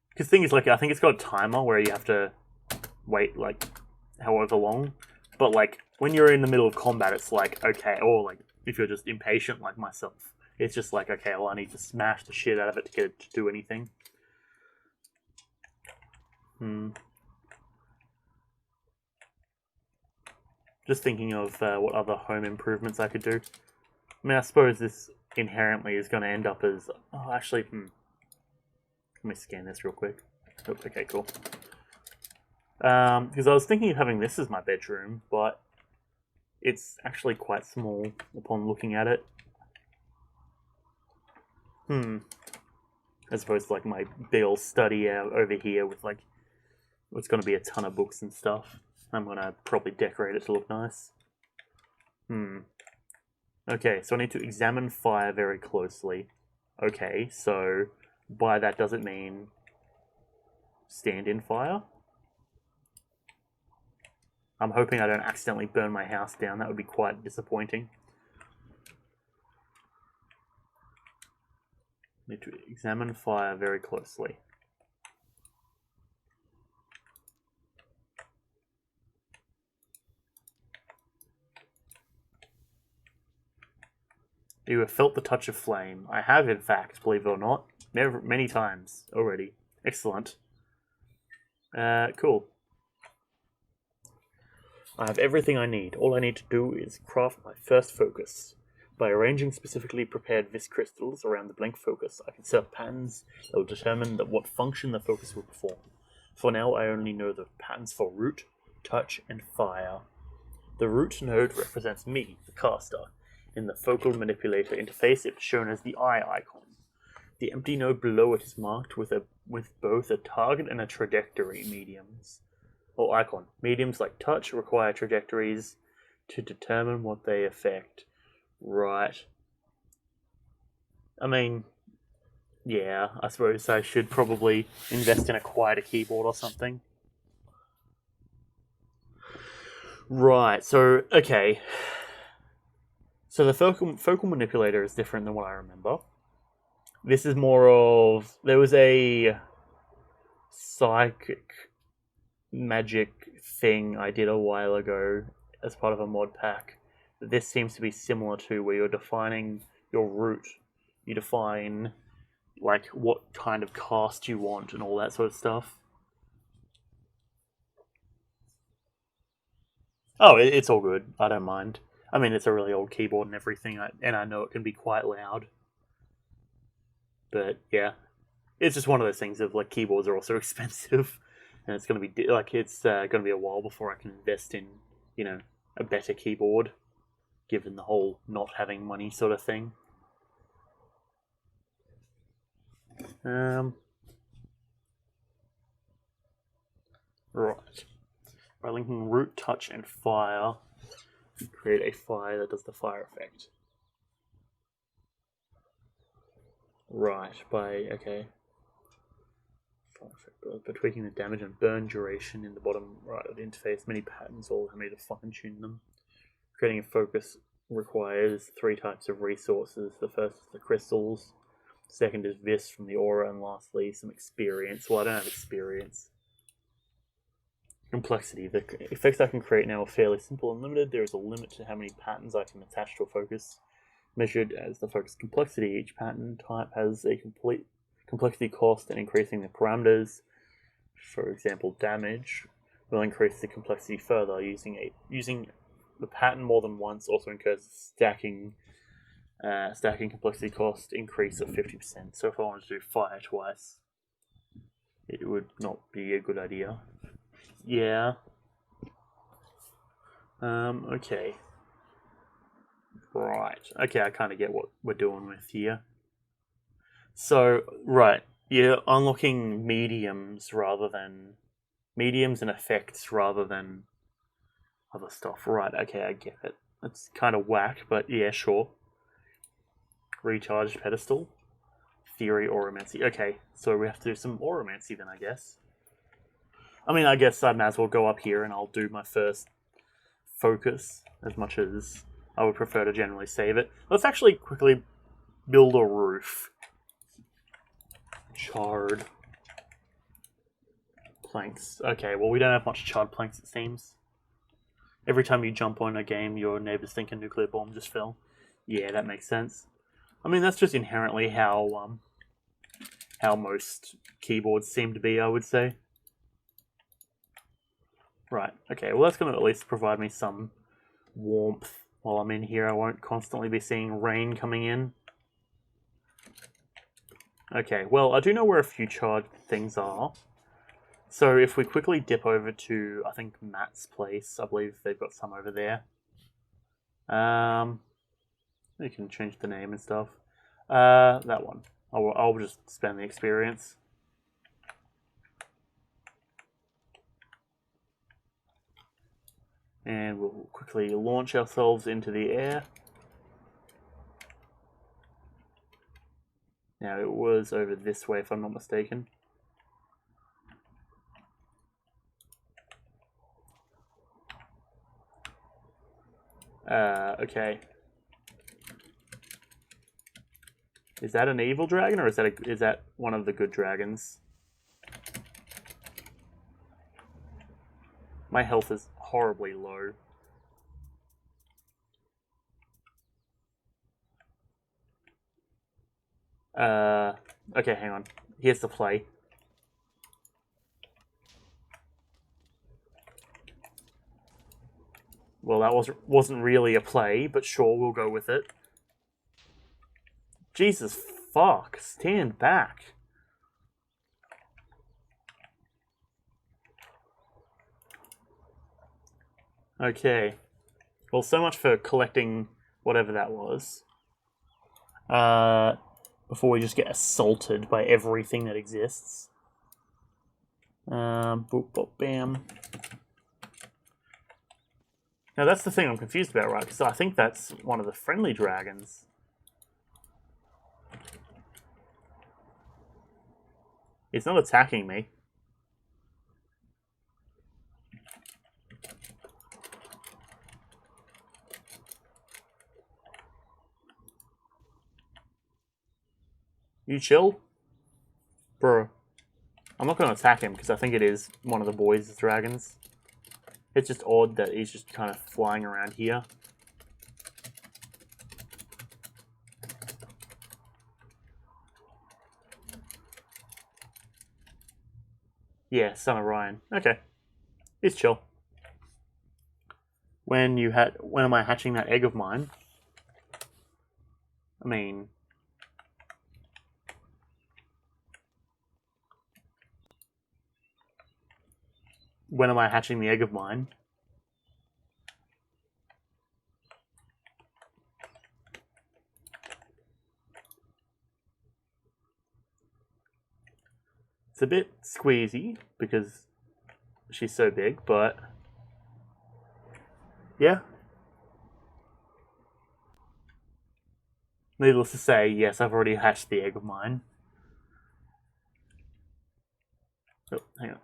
Because the thing is, like, I think it's got a timer where you have to wait, like, however long. But, like, when you're in the middle of combat, it's like, okay, or, like, if you're just impatient like myself, it's just like, okay, well, I need to smash the shit out of it to get it to do anything. Just thinking of what other home improvements I could do. I mean, I suppose this inherently is going to end up as... Oh, actually, Let me scan this real quick. Oh, okay, cool. Because I was thinking of having this as my bedroom, but it's actually quite small upon looking at it. As opposed to, like, my big old study over here with, like, what's going to be a ton of books and stuff. I'm going to probably decorate it to look nice. Okay, so I need to examine fire very closely. Okay, so by that does it mean stand in fire? I'm hoping I don't accidentally burn my house down. That would be quite disappointing. Need to examine fire very closely. You have felt the touch of flame. I have, in fact, believe it or not. Many times already. Excellent. Cool. I have everything I need. All I need to do is craft my first focus. By arranging specifically prepared vis crystals around the blank focus, I can set up patterns that will determine what function the focus will perform. For now, I only know the patterns for root, touch, and fire. The root node represents me, the caster. In the focal manipulator interface, it is shown as the eye icon. The empty node below it is marked with both a target and a trajectory mediums. Or icon. Mediums like touch require trajectories to determine what they affect. Right. I mean, yeah, I suppose I should probably invest in a quieter keyboard or something. Right, so, okay. So the focal manipulator is different than what I remember. This is more of... There was a psychic magic thing I did a while ago as part of a mod pack. This seems to be similar to where you're defining your route. You define like what kind of cast you want and all that sort of stuff. Oh, it's all good. I don't mind. I mean, it's a really old keyboard and everything, and I know it can be quite loud. But yeah, it's just one of those things of like keyboards are also expensive, and it's going to be like it's going to be a while before I can invest in a better keyboard, given the whole not having money sort of thing. Right. By linking root, touch, and fire, create a fire that does the fire effect. Right, okay. By tweaking the damage and burn duration in the bottom right of the interface, many patterns all have me to fine tune them. Creating a focus requires 3 types of resources. The first is the crystals, second is vis from the aura, and lastly some experience. Well, I don't have experience. Complexity. The effects I can create now are fairly simple and limited. There is a limit to how many patterns I can attach to a focus. Measured as the focus complexity, each pattern type has a complete complexity cost, and increasing the parameters, for example damage, will increase the complexity further. Using the pattern more than once also incurs stacking complexity cost increase of 50%. So if I wanted to do fire twice, it would not be a good idea. Yeah. Okay. Right. Okay, I kind of get what we're doing with here. So, right, you're unlocking mediums and effects rather than other stuff. Right, okay, I get it. It's kind of whack, but yeah, sure. Recharged pedestal. Theory, Auramancy. Okay, so we have to do some Auramancy then, I guess. I mean, I guess I might as well go up here and I'll do my first focus, as much as I would prefer to generally save it. Let's actually quickly build a roof. Charred planks. Okay, well, we don't have much charred planks, it seems. Every time you jump on a game, your neighbors think a nuclear bomb just fell. Yeah, that makes sense. I mean, that's just inherently how most keyboards seem to be, I would say. Right, okay, well, that's going to at least provide me some warmth while I'm in here. I won't constantly be seeing rain coming in. Okay, well, I do know where a few charred things are. So if we quickly dip over to, I think, Matt's place, I believe they've got some over there. You can change the name and stuff. That one. I'll just spend the experience. And we'll quickly launch ourselves into the air. Now, it was over this way, if I'm not mistaken. Okay. Is that an evil dragon, or is that one of the good dragons? My health is horribly low. Okay, hang on. Here's the play. Well, that wasn't really a play, but sure, we'll go with it. Jesus fuck, stand back. Okay. Well, so much for collecting whatever that was. Before we just get assaulted by everything that exists. Boop, boop, bam. Now that's the thing I'm confused about, right? Because I think that's one of the friendly dragons. It's not attacking me. You chill? Bro. I'm not going to attack him because I think it is one of the boys' dragons. It's just odd that he's just kind of flying around here. Yeah, Son of Ryan. Okay. He's chill. When am I hatching that egg of mine? I mean, when am I hatching the egg of mine? It's a bit squeezy because she's so big, but yeah. Needless to say, yes, I've already hatched the egg of mine. Oh, hang on.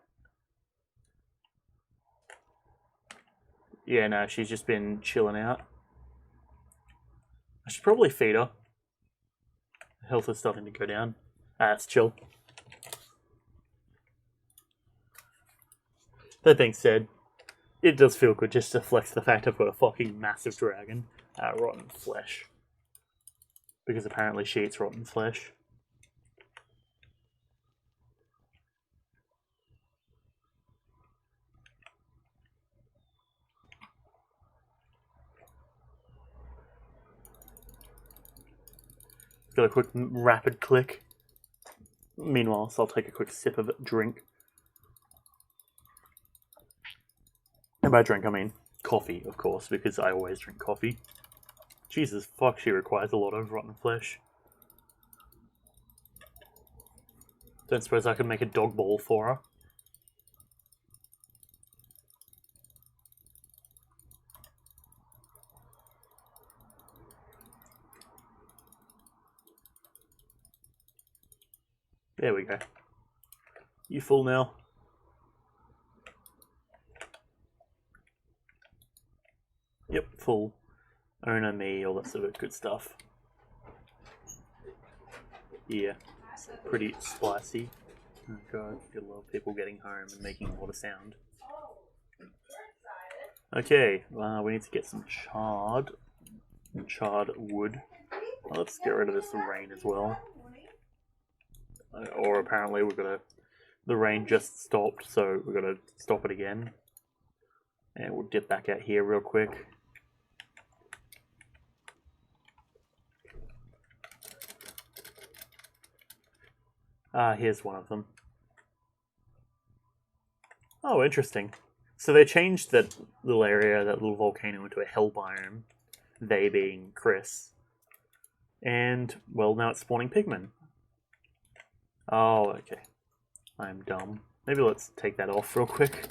Yeah, no, she's just been chilling out. I should probably feed her. Health is starting to go down. It's chill. That being said, it does feel good just to flex the fact I've got a fucking massive dragon. Rotten flesh. Because apparently she eats rotten flesh. Got a quick rapid click. Meanwhile, so I'll take a quick sip of drink. And by drink, I mean coffee, of course, because I always drink coffee. Jesus fuck, she requires a lot of rotten flesh. Don't suppose I could make a dog ball for her. There we go. You full now? Yep, full. Owner me, all that sort of good stuff. Yeah, pretty spicy. Oh god, get a lot of people getting home and making a lot of sound. Okay, we need to get some charred wood. Let's get rid of this rain as well. Or apparently the rain just stopped, so we're gonna stop it again. And we'll dip back out here real quick. Here's one of them. Oh, interesting. So they changed that little area, that little volcano, into a hell biome. They being Chris. And, well, now it's spawning pigmen. Oh, okay. I'm dumb. Maybe let's take that off real quick.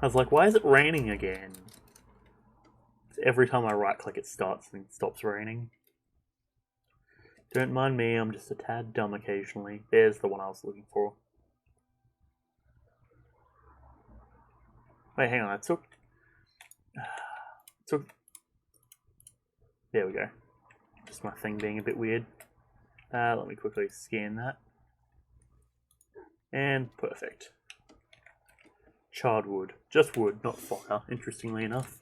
I was like, why is it raining again? Every time I right click it starts and it stops raining. Don't mind me, I'm just a tad dumb occasionally. There's the one I was looking for. Wait, hang on, I took... There we go. Just my thing being a bit weird. Let me quickly scan that. And perfect. Charred wood. Just wood, not fire, interestingly enough.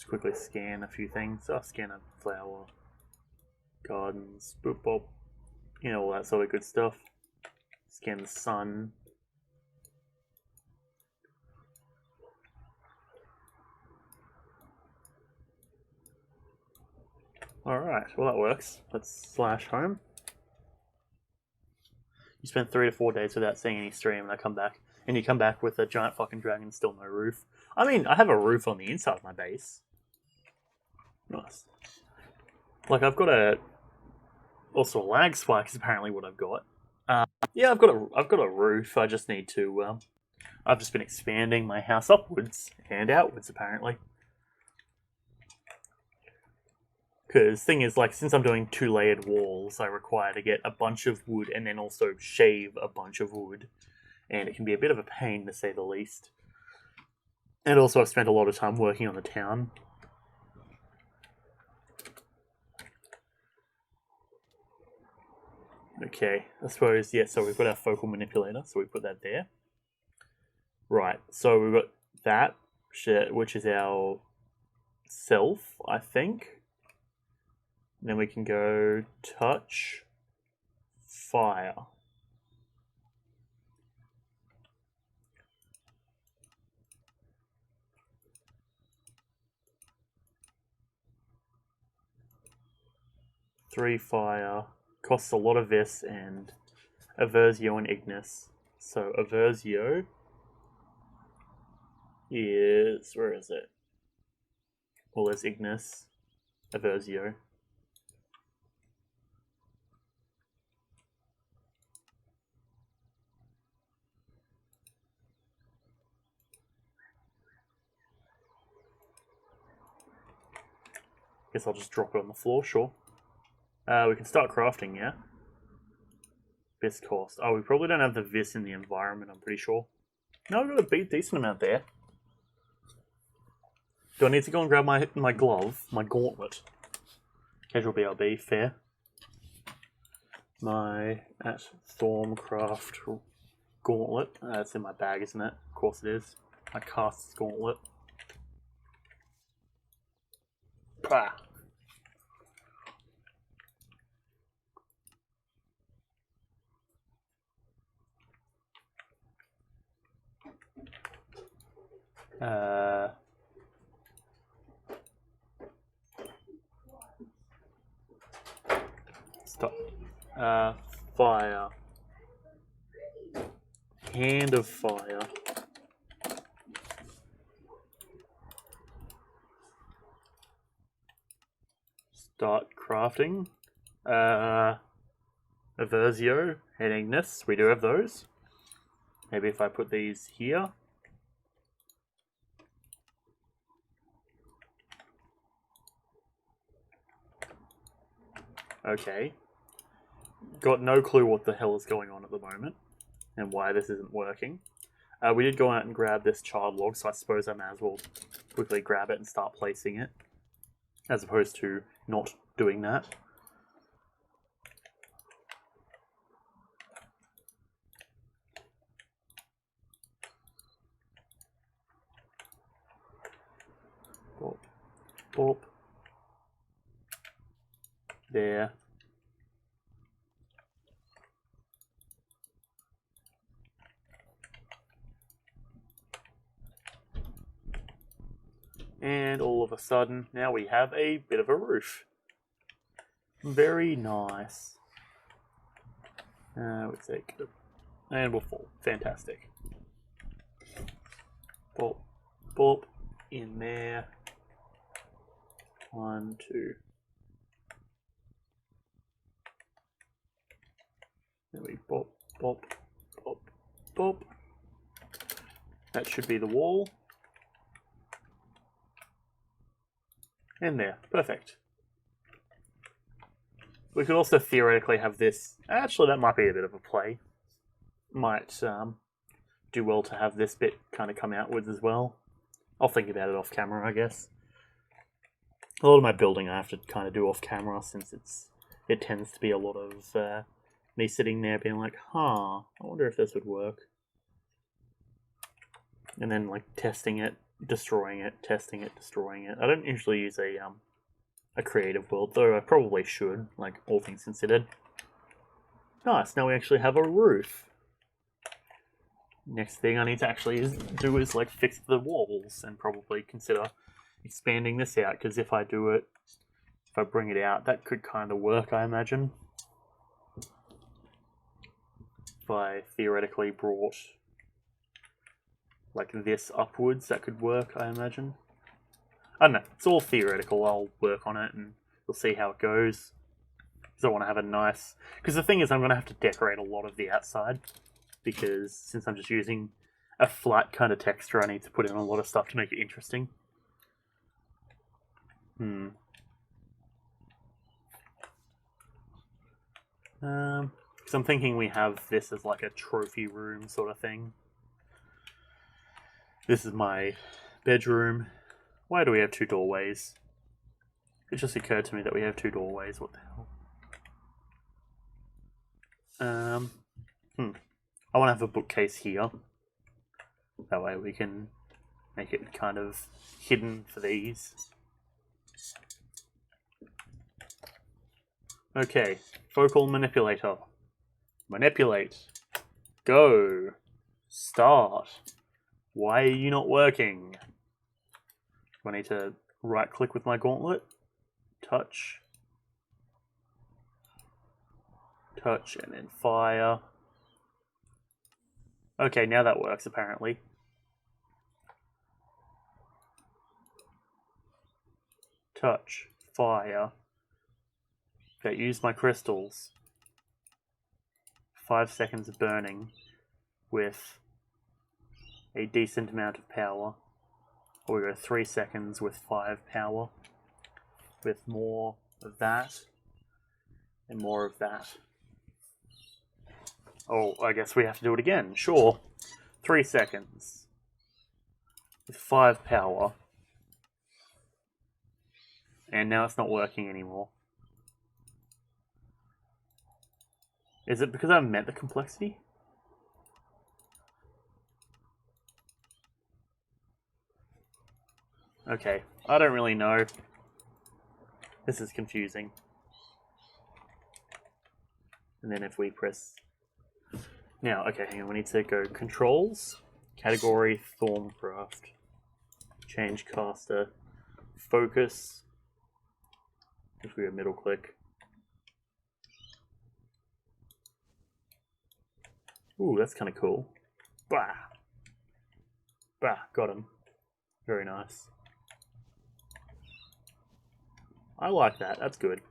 Just quickly scan a few things. I'll scan a flower, gardens, boop bop, you know, all that sort of good stuff. Scan the sun. Alright, well that works. Let's slash home. You spend 3 to 4 days without seeing any stream and I come back. And you come back with a giant fucking dragon and still no roof. I mean, I have a roof on the inside of my base. Nice. Like, I've got a... Also, a lag spike is apparently what I've got. Yeah, I've got a roof. I just need to... I've just been expanding my house upwards and outwards, apparently. Because thing is, like, since I'm doing 2-layered walls, I require to get a bunch of wood and then also shave a bunch of wood. And it can be a bit of a pain, to say the least. And also, I've spent a lot of time working on the town. Okay, I suppose, yeah, so we've got our focal manipulator, so we put that there. Right, so we've got that, which is our self, I think. And then we can go touch, fire. Three fire, costs a lot of this, and Aversio and Ignis. So Aversio is, where is it? Well, there's Ignis, Aversio. Guess I'll just drop it on the floor, sure. We can start crafting, yeah? Vis cost. Oh, we probably don't have the vis in the environment, I'm pretty sure. No, I've got a decent amount there. Do I need to go and grab my glove, my gauntlet? Casual BRB, fair. My Thaumcraft gauntlet. It's in my bag, isn't it? Of course it is. My cast gauntlet. Pah. Stop. Fire. Hand of fire. Start crafting. Aversio and Ignis. We do have those. Maybe if I put these here. Okay. Got no clue what the hell is going on at the moment and why this isn't working. We did go out and grab this child log, so I suppose I may as well quickly grab it and start placing it, as opposed to not doing that. Bop, bop. There. And all of a sudden, now we have a bit of a roof. Very nice. We'll take it. And we'll fall. Fantastic. Bop, bop, in there. 1, 2. Then we bop, bop, bop, bop. That should be the wall. And there, perfect. We could also theoretically have this. Actually, that might be a bit of a play. Might do well to have this bit kind of come outwards as well. I'll think about it off camera, I guess. A lot of my building I have to kind of do off camera, since it tends to be a lot of me sitting there being like, huh, I wonder if this would work. And then like testing it destroying it, testing it, destroying it. I don't usually use a creative world, though I probably should, like, all things considered. Nice, now we actually have a roof. Next thing I need to actually do is like fix the walls and probably consider expanding this out, because if I do it, if I bring it out, that could kind of work, I imagine. If I theoretically brought like this upwards, that could work, I imagine. I don't know, it's all theoretical. I'll work on it and we'll see how it goes. Because I want to have a nice... Because the thing is, I'm going to have to decorate a lot of the outside, because since I'm just using a flat kind of texture, I need to put in a lot of stuff to make it interesting. Because I'm thinking we have this as like a trophy room sort of thing. This is my bedroom. Why do we have two doorways? It just occurred to me that we have two doorways. What the hell? I want to have a bookcase here. That way we can make it kind of hidden for these. Okay, focal manipulator. Manipulate. Go. Start. Why are you not working? Do I need to right click with my gauntlet? Touch. Touch and then fire. Okay, now that works apparently. Touch. Fire. Okay, use my crystals. 5 seconds of burning with a decent amount of power. Or we go 3 seconds with 5 power. With more of that. And more of that. Oh, I guess we have to do it again. Sure. 3 seconds. With 5 power. And now it's not working anymore. Is it because I haven't met the complexity? Okay, I don't really know. This is confusing. And then if we press... Now, okay, hang on, we need to go controls, category, Thaumcraft, change caster, focus, if we go middle click. Ooh, that's kind of cool. Bah! Bah, got him. Very nice. I like that, that's good.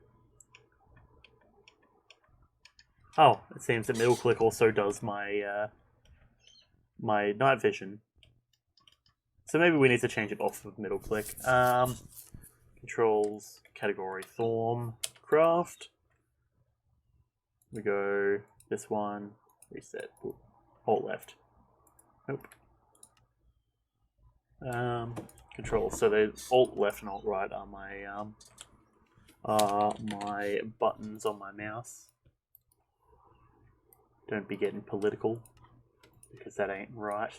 Oh, it seems that middle click also does my my night vision. So maybe we need to change it off of middle click. Controls, category, Thaumcraft. We go this one, reset, ooh, alt left. Nope. Controls. So the alt left and alt right are my buttons on my mouse. Don't be getting political, because that ain't right.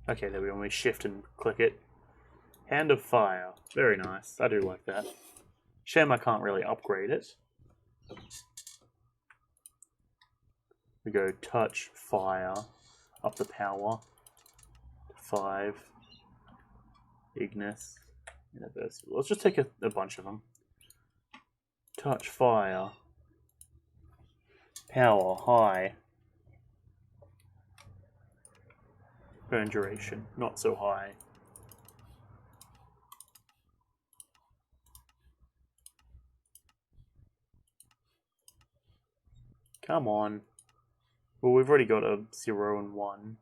Okay, there we go. We shift and click it. Hand of Fire. Very nice. I do like that. Shame I can't really upgrade it. We go touch, fire, up the power. 5. Ignis. Universal. Let's just take a bunch of them. Touch, fire. Power, high. Burn duration, not so high. Come on. Well, we've already got a 0 and 1.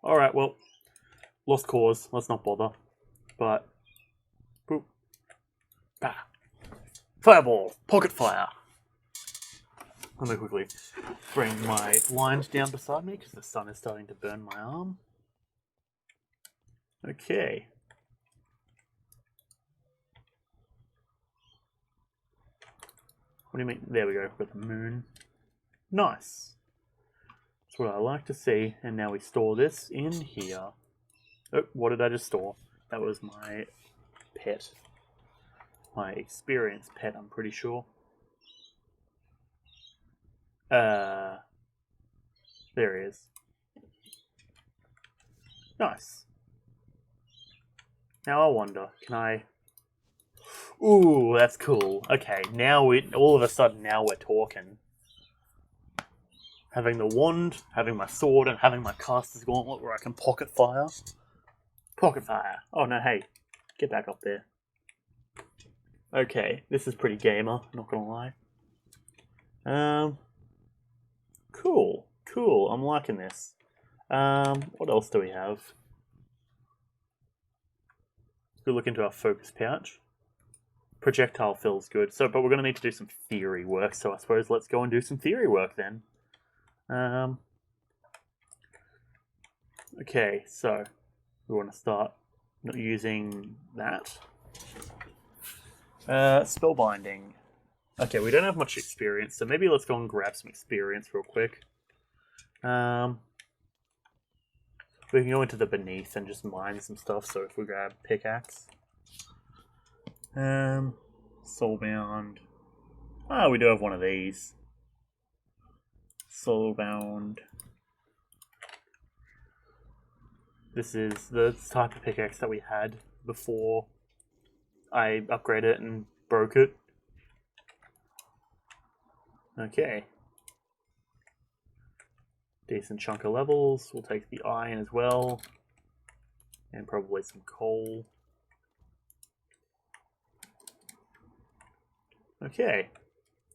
Alright, well, lost cause. Let's not bother. But, boop. Bah. Fireball! Pocket fire! Let me quickly bring my blind down beside me, because the sun is starting to burn my arm. Okay. What do you mean? There we go, with the moon. Nice. That's what I like to see. And now we store this in here. Oh, what did I just store? That was my pet. My experienced pet, I'm pretty sure. There he is. Nice. Now I wonder, can I... Ooh, that's cool. Okay, now all of a sudden, now we're talking. Having the wand, having my sword, and having my caster's gauntlet where I can pocket fire. Pocket fire. Oh no, hey. Get back up there. Okay, this is pretty gamer, not gonna lie. Cool. Cool, I'm liking this. What else do we have? Let's look into our focus pouch. Projectile feels good. So, but we're going to need to do some theory work. So I suppose let's go and do some theory work then. Okay, so we want to start using that. Spellbinding. Okay, we don't have much experience, so maybe let's go and grab some experience real quick. We can go into the beneath and just mine some stuff. So if we grab pickaxe. Soulbound. Ah, we do have one of these. Soulbound. This is the type of pickaxe that we had before I upgraded it and broke it. Okay. Decent chunk of levels. We'll take the iron as well. And probably some coal. Okay.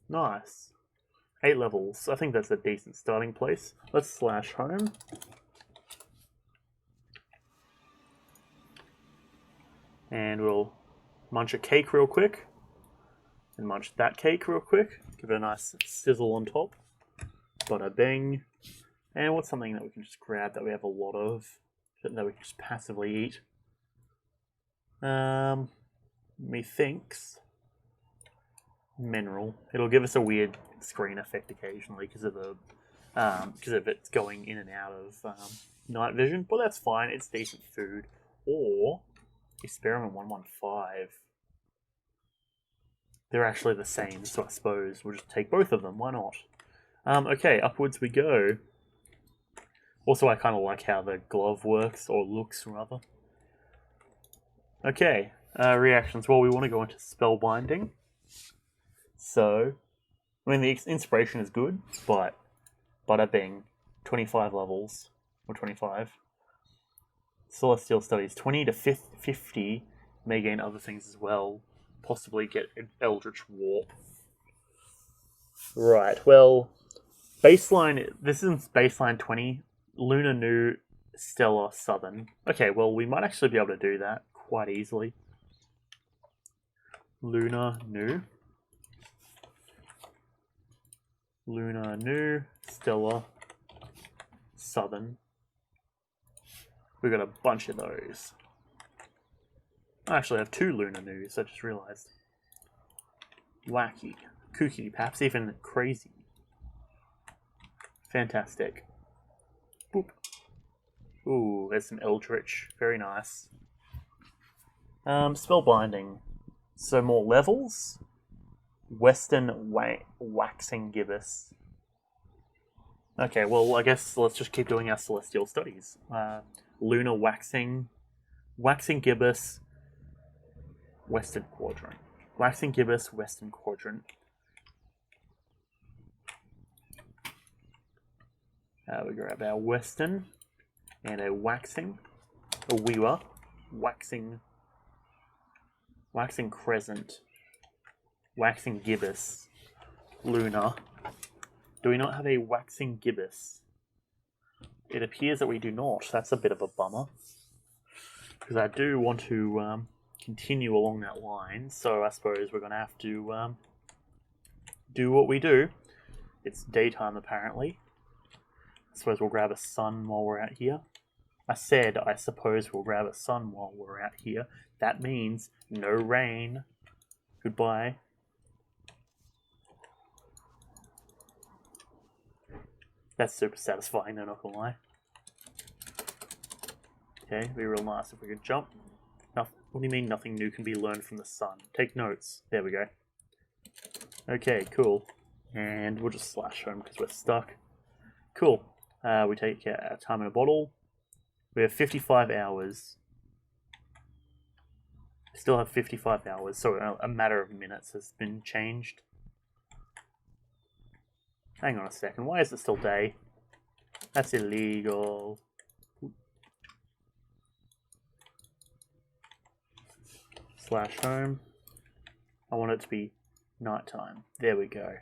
Nice. 8 levels. I think that's a decent starting place. Let's slash home. And we'll munch a cake real quick. And munch that cake real quick. Give it a nice sizzle on top. Bada bing. And what's something that we can just grab that we have a lot of, that we can just passively eat? Methinks mineral. It'll give us a weird screen effect occasionally because of the it's going in and out of night vision, but that's fine. It's decent food. Or experiment 115. They're actually the same, so I suppose we'll just take both of them. Why not? Okay, upwards we go. Also, I kind of like how the glove works, or looks, rather. Okay, reactions. Well, we want to go into spellbinding. So, I mean, the inspiration is good, but bada bing, 25 levels, or 25. Celestial Studies, 20 to 50, may gain other things as well. Possibly get an Eldritch Warp. Right, well, baseline, this is baseline 20. Lunar New, Stellar Southern. Okay, well, we might actually be able to do that quite easily. Lunar New, Stellar Southern. We've got a bunch of those. I actually have 2 Lunar News, I just realised. Wacky. Kooky, perhaps even crazy. Fantastic. Boop. Ooh, there's some Eldritch. Very nice. Spellbinding. So more levels. Western Waxing Gibbous. Okay, well, I guess let's just keep doing our Celestial Studies. Lunar Waxing. Waxing Gibbous. Western Quadrant. Waxing Gibbous, Western Quadrant. We grab our Western and a Waxing. A Weaver. Waxing Crescent. Waxing Gibbous. Lunar. Do we not have a Waxing Gibbous? It appears that we do not. That's a bit of a bummer. Because I do want to continue along that line, so I suppose we're going to have to do what we do. It's daytime, apparently. I suppose we'll grab a sun while we're out here. I said I suppose we'll grab a sun while we're out here. That means no rain. Goodbye. That's super satisfying, though, not gonna lie. Okay, it'd be real nice if we could jump. What do you mean nothing new can be learned from the sun? Take notes. There we go. Okay, cool. And we'll just slash home because we're stuck. Cool. We take our time in a bottle. We have 55 hours. We still have 55 hours, so a matter of minutes has been changed. Hang on a second, why is it still day? That's illegal. Slash home. I want it to be nighttime. There we go.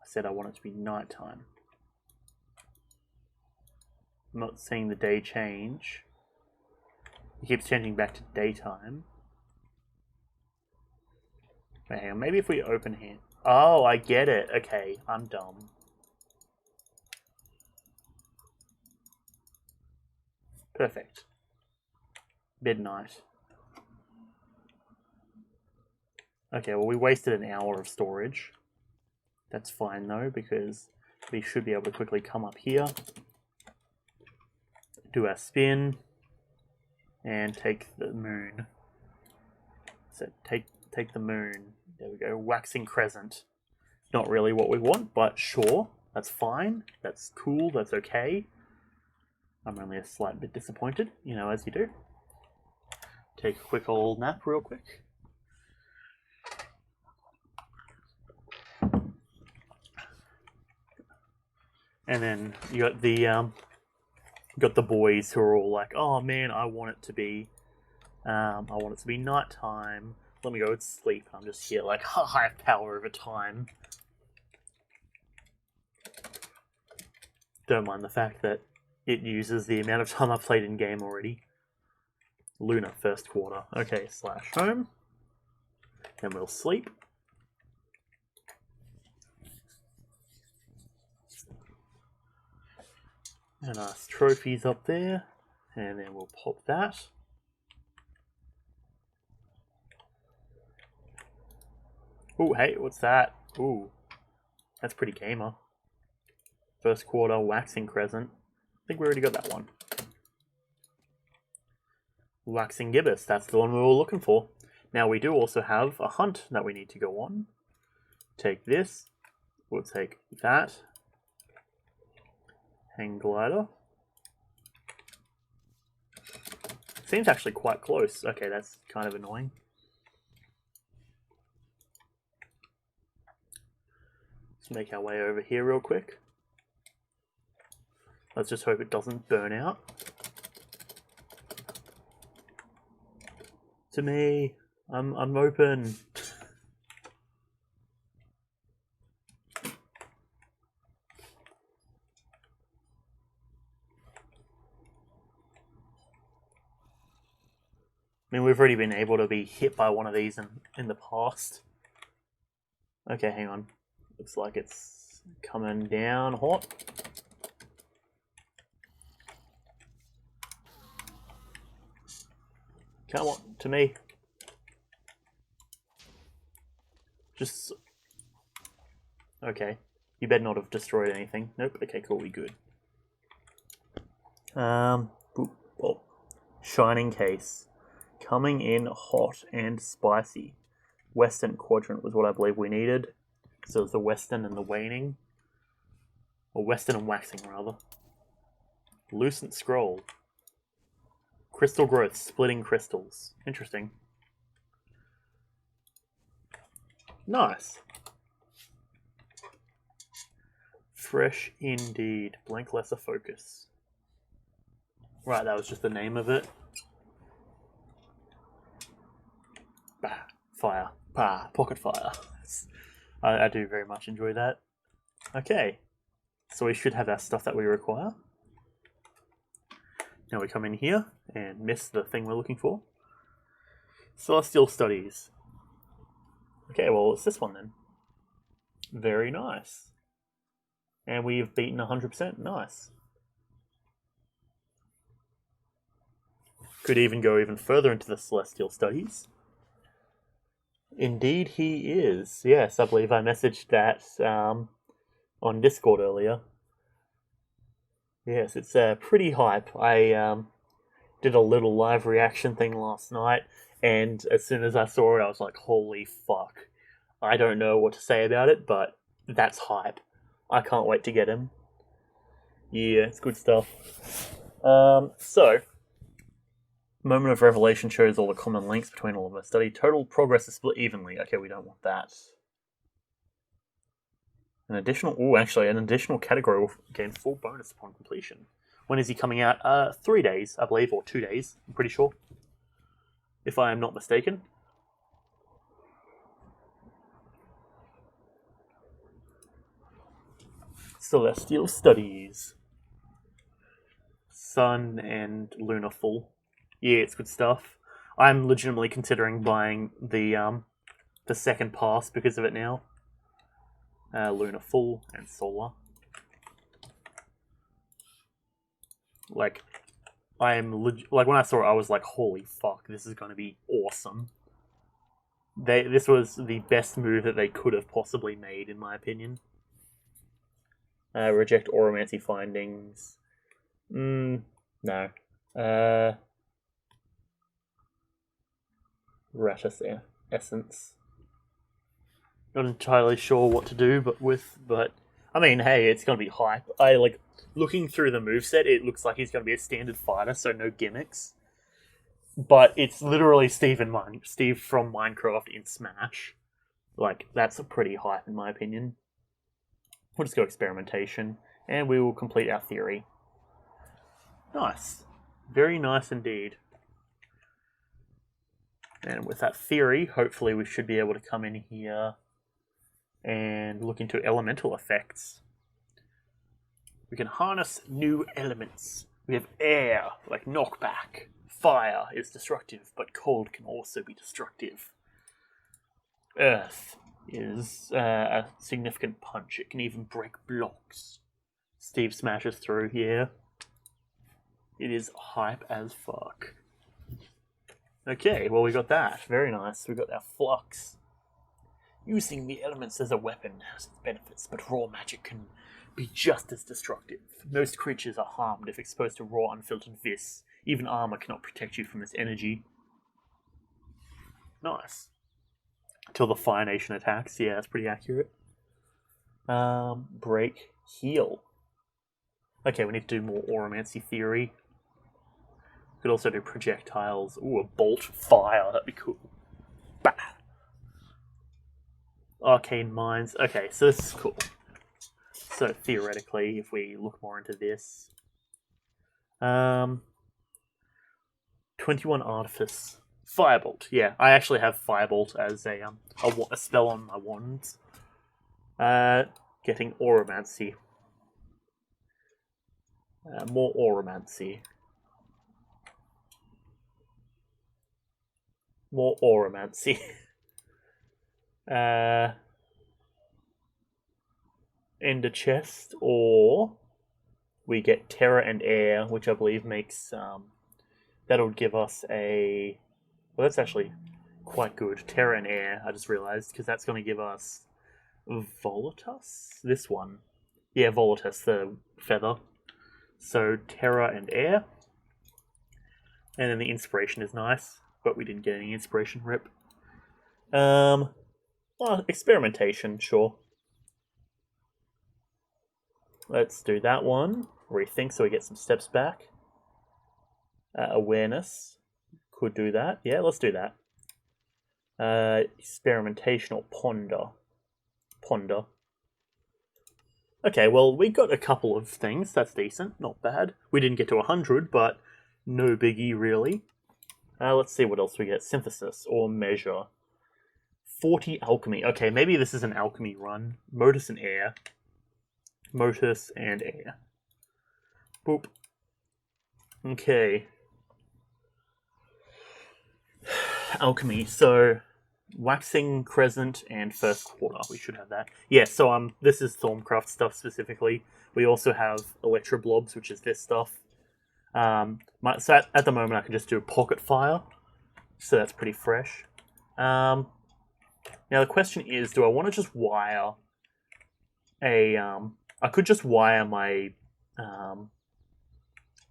I said I want it to be nighttime. I'm not seeing the day change. It keeps changing back to daytime. Wait, hang on, maybe if we open here. Oh, I get it. Okay, I'm dumb. Perfect. Midnight. Okay, well we wasted an hour of storage. That's fine though, because we should be able to quickly come up here, do our spin, and take the moon. So take the moon. There we go. Waxing crescent. Not really what we want, but sure. That's fine. That's cool. That's okay. I'm only a slight bit disappointed, you know, as you do. Take a quick old nap real quick. And then you got the boys who are all like, "Oh man, I want it to be nighttime. Let me go to sleep." I'm just here like, I have power over time. Don't mind the fact that it uses the amount of time I've played in game already. Lunar first quarter. Okay, slash home. Then we'll sleep. And nice trophies up there. And then we'll pop that. Ooh, hey, what's that? Ooh, that's pretty gamer. First quarter waxing crescent. I think we already got that one. Waxing gibbous, that's the one we were looking for. Now we do also have a hunt that we need to go on. Take this. We'll take that. Hang glider. Seems actually quite close. Okay, that's kind of annoying. Let's make our way over here real quick. Let's just hope it doesn't burn out. To me, I'm open. I mean, we've already been able to be hit by one of these in the past. Okay, hang on. Looks like it's coming down hot. Come on, to me. Just... Okay. You better not have destroyed anything. Nope. Okay, cool, we good. Well, shining case. Coming in hot and spicy. Western quadrant was what I believe we needed. So it's the western and the waning. Or western and waxing, rather. Lucent scroll. Crystal growth, splitting crystals. Interesting. Nice. Fresh indeed. Blank lesser focus. Right, that was just the name of it. Bah, fire. Bah, pocket fire. I do very much enjoy that. Okay. So we should have our stuff that we require. Now we come in here and miss the thing we're looking for. Celestial Studies. Okay, well, it's this one then. Very nice. And we've beaten 100%. Nice. Could even go even further into the celestial studies. Indeed he is. Yes, I believe I messaged that on Discord earlier. Yes, it's pretty hype. I did a little live reaction thing last night, and as soon as I saw it, I was like, holy fuck. I don't know what to say about it, but that's hype. I can't wait to get him. Yeah, it's good stuff. So, Moment of Revelation shows all the common links between all of our study. Total progress is split evenly. Okay, we don't want that. An additional category will gain full bonus upon completion. When is he coming out? 3 days, I believe, or 2 days, I'm pretty sure. If I am not mistaken. Celestial Studies. Sun and Lunar Full. Yeah, it's good stuff. I'm legitimately considering buying the second pass because of it now. Lunar Full and Solar. Like, like when I saw it, I was like, "Holy fuck, this is going to be awesome." This was the best move that they could have possibly made, in my opinion. Reject Oromancy findings. No. Ratus essence. Not entirely sure what to do, but I mean, hey, it's gonna be hype. I like looking through the moveset. It looks like he's gonna be a standard fighter, so no gimmicks. But it's literally Steve from Minecraft in Smash. Like, that's a pretty hype in my opinion. We'll just go experimentation, and we will complete our theory. Nice. Very nice indeed. And with that theory, hopefully we should be able to come in here and look into elemental effects. We can harness new elements. We have air, like knockback. Fire is destructive, but cold can also be destructive. Earth is a significant punch. It can even break blocks. Steve smashes through here. It is hype as fuck. Okay, well we got that. Very nice. We got our flux. Using the elements as a weapon has its benefits, but raw magic can be just as destructive. Most creatures are harmed if exposed to raw, unfiltered vis. Even armor cannot protect you from this energy. Nice. Till the Fire Nation attacks. Yeah, that's pretty accurate. Break, heal. Okay, we need to do more Oromancy theory. We could also do projectiles. Ooh, a bolt fire. That'd be cool. Bah! Arcane Mines. Okay, so this is cool. So theoretically, if we look more into this, 21 Artifice, Firebolt. Yeah, I actually have Firebolt as a spell on my wands. Getting Oromancy. More Oromancy. More Oromancy. Ender chest, or we get Terra and Air, which I believe makes that'll give us a. Well, that's actually quite good. Terra and Air, I just realized, because that's going to give us Volatus. This one, yeah, Volatus, the feather. So Terra and Air, and then the inspiration is nice, but we didn't get any inspiration. Rip. Well, experimentation, sure. Let's do that one. Rethink, so we get some steps back. Awareness. Could do that. Yeah, let's do that. Experimentation or ponder. Ponder. Okay, well, we got a couple of things. That's decent. Not bad. We didn't get to 100, but no biggie, really. Let's see what else we get. Synthesis or measure. 40 alchemy. Okay, maybe this is an alchemy run. Motus and air. Motus and air. Boop. Okay. Alchemy. So waxing crescent and first quarter. We should have that. Yeah, so this is Thaumcraft stuff specifically. We also have electro blobs, which is this stuff. So at the moment I can just do pocket fire, so that's pretty fresh. Now the question is, do I want to just wire a? I could just wire my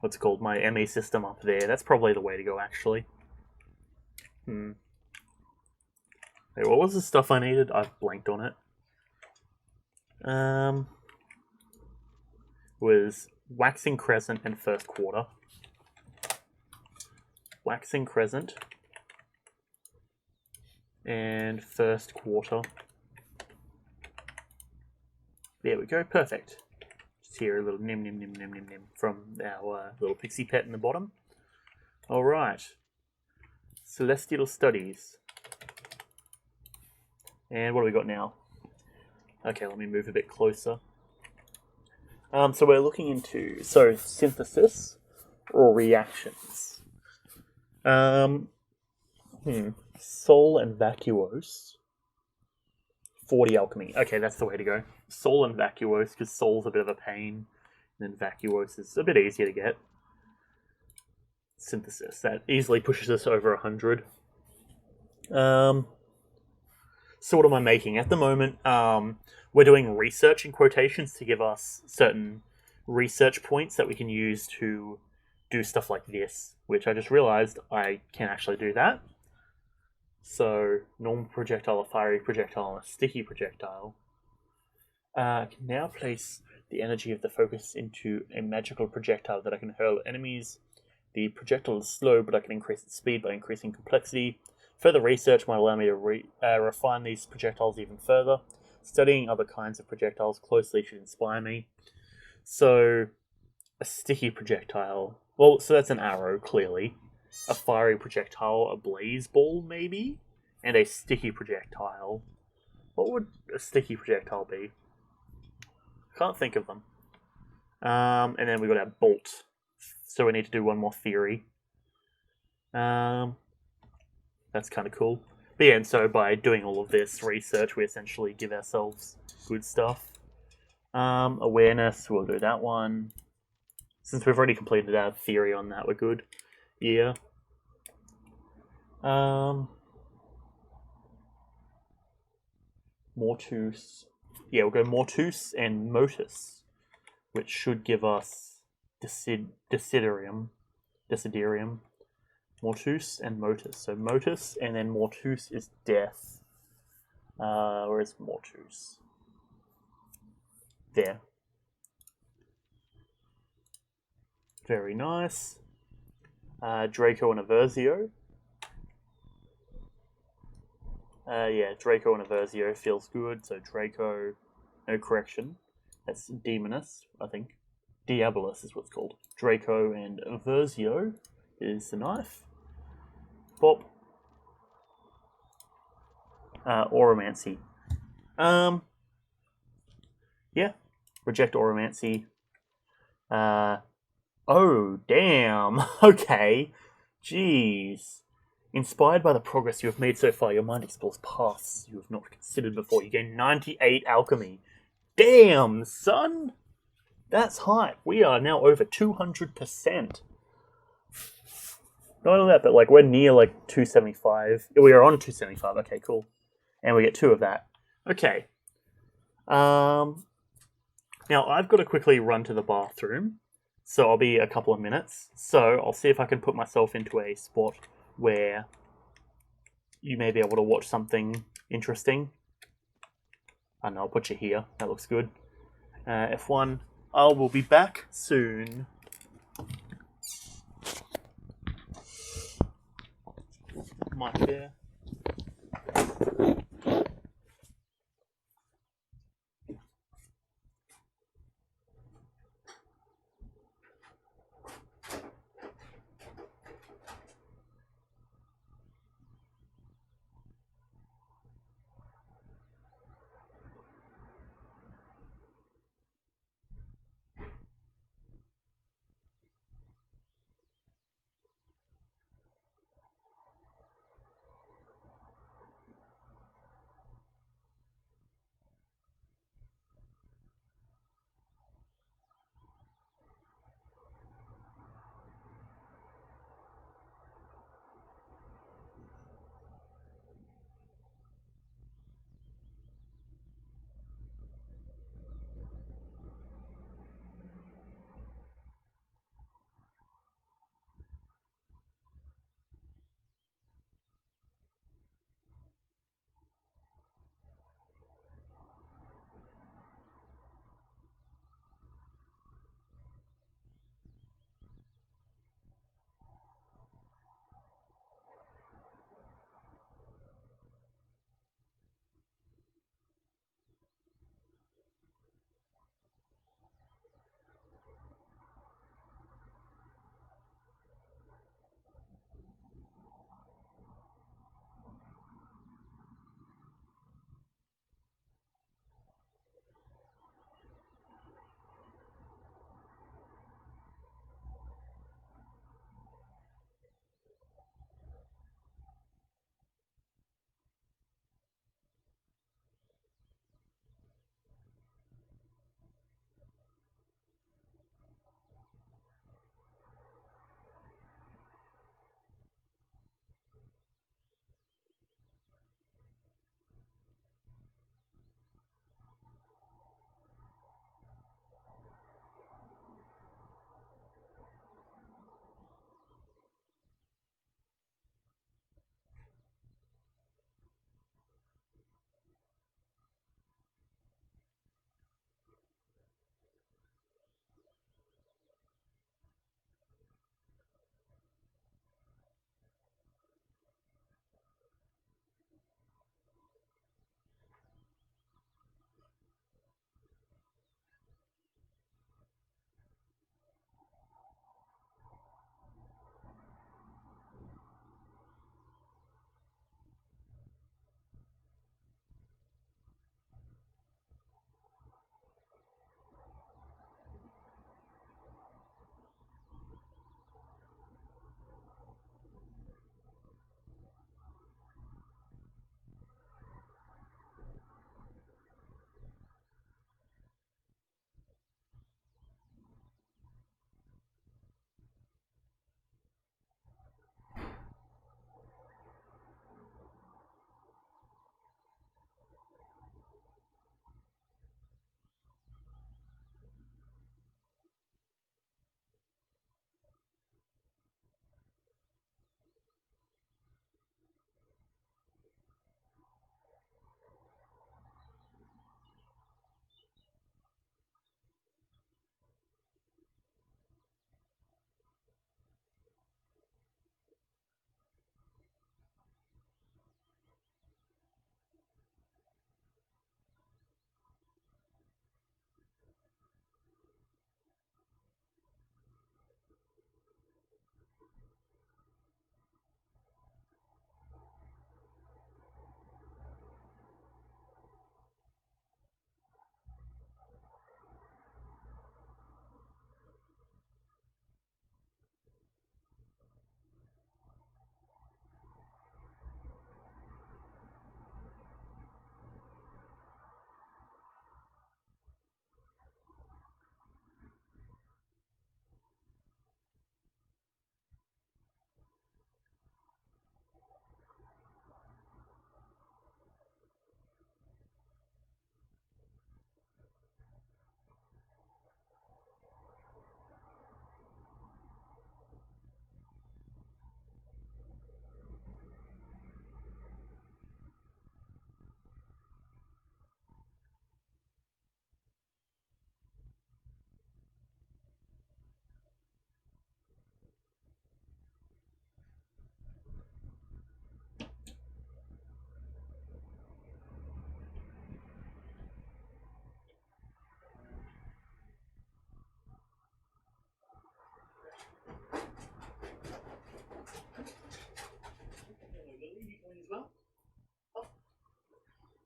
what's it called, my ME system up there. That's probably the way to go, actually. Hey, what was the stuff I needed? I've blanked on it. Was waxing crescent and first quarter. Waxing crescent and first quarter. There we go, perfect. Just hear a little nim nim nim nim nim nim from our little pixie pet in the bottom. Alright. Celestial Studies. And what do we got now? Okay, let me move a bit closer. So we're looking into synthesis or reactions. Soul and vacuose. 40 alchemy. Okay, that's the way to go. Soul and vacuose, because soul's a bit of a pain, and then vacuose is a bit easier to get. Synthesis. That easily pushes us over 100. So what am I making? At the moment, we're doing research in quotations to give us certain research points that we can use to do stuff like this, which I just realized I can actually do that. So, normal projectile, a fiery projectile, and a sticky projectile. I can now place the energy of the focus into a magical projectile that I can hurl at enemies. The projectile is slow, but I can increase its speed by increasing complexity. Further research might allow me to refine these projectiles even further. Studying other kinds of projectiles closely should inspire me. So, a sticky projectile. Well, so that's an arrow, clearly. A fiery projectile, a blaze ball, maybe? And a sticky projectile. What would a sticky projectile be? Can't think of them. And then we've got our bolt. So we need to do one more theory. That's kind of cool. But yeah, and so by doing all of this research, we essentially give ourselves good stuff. Awareness, we'll do that one. Since we've already completed our theory on that, we're good. Yeah. Mortus. Yeah, we'll go Mortus and Motus, which should give us Desiderium. Mortus and Motus. So Motus and then Mortus is death. Where is Mortus? There. Very nice. Draco and Aversio. Yeah, Draco and Aversio feels good. So Draco, no correction. That's Demonus, I think. Diabolus is what it's called. Draco and Aversio is the knife. Bop. Oromancy. Yeah. Reject Oromancy. Oh, damn. Okay. Jeez. Inspired by the progress you have made so far, your mind explores paths you have not considered before. You gain 98 alchemy. Damn, son! That's hype. We are now over 200%. Not only that, but like we're near like 275. We are on 275. Okay, cool. And we get 2 of that. Okay. Now I've got to quickly run to the bathroom. So I'll be a couple of minutes. So I'll see if I can put myself into a spot where you may be able to watch something interesting. I don't know, I'll put you here. That looks good. F1. I will be back soon. Mic there.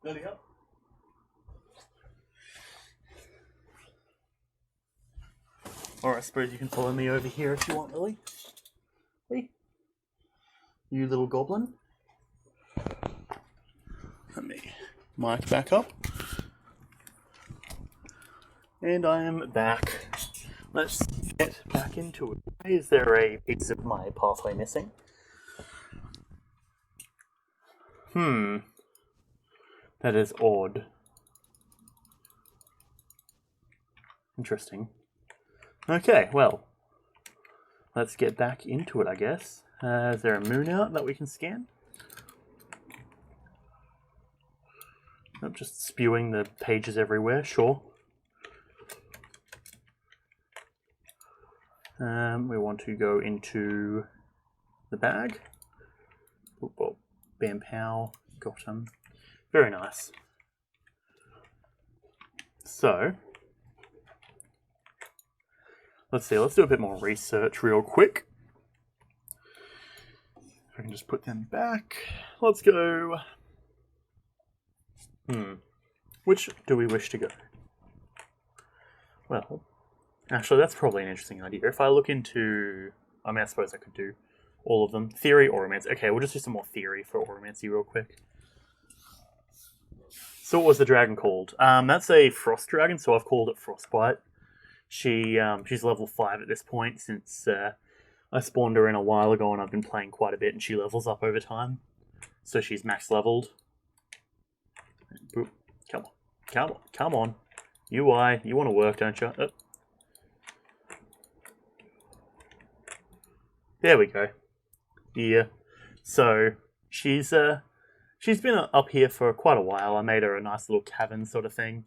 There we go. Or I suppose you can follow me over here if you want, Lily. Hey. You little goblin. Let me mic back up. And I am back. Let's get back into it. Is there a piece of my pathway missing? That is odd. Interesting. Okay, well, let's get back into it, I guess. Is there a moon out that we can scan? Nope, just spewing the pages everywhere, sure. We want to go into the bag. Oh, bam pow, got him. Very nice. So, let's see, let's do a bit more research real quick. I can just put them back. Let's go. Which do we wish to go? Well, actually, that's probably an interesting idea. If I look into... I mean, I suppose I could do all of them. Theory, Oromancy. Okay, we'll just do some more theory for Oromancy real quick. So what was the dragon called? That's a frost dragon, so I've called it Frostbite. She's level 5 at this point, since I spawned her in a while ago and I've been playing quite a bit, and she levels up over time. So she's max leveled. Boop. Come on. UI, you want to work, don't you? Oh. There we go. Yeah. So she's been up here for quite a while. I made her a nice little cabin sort of thing.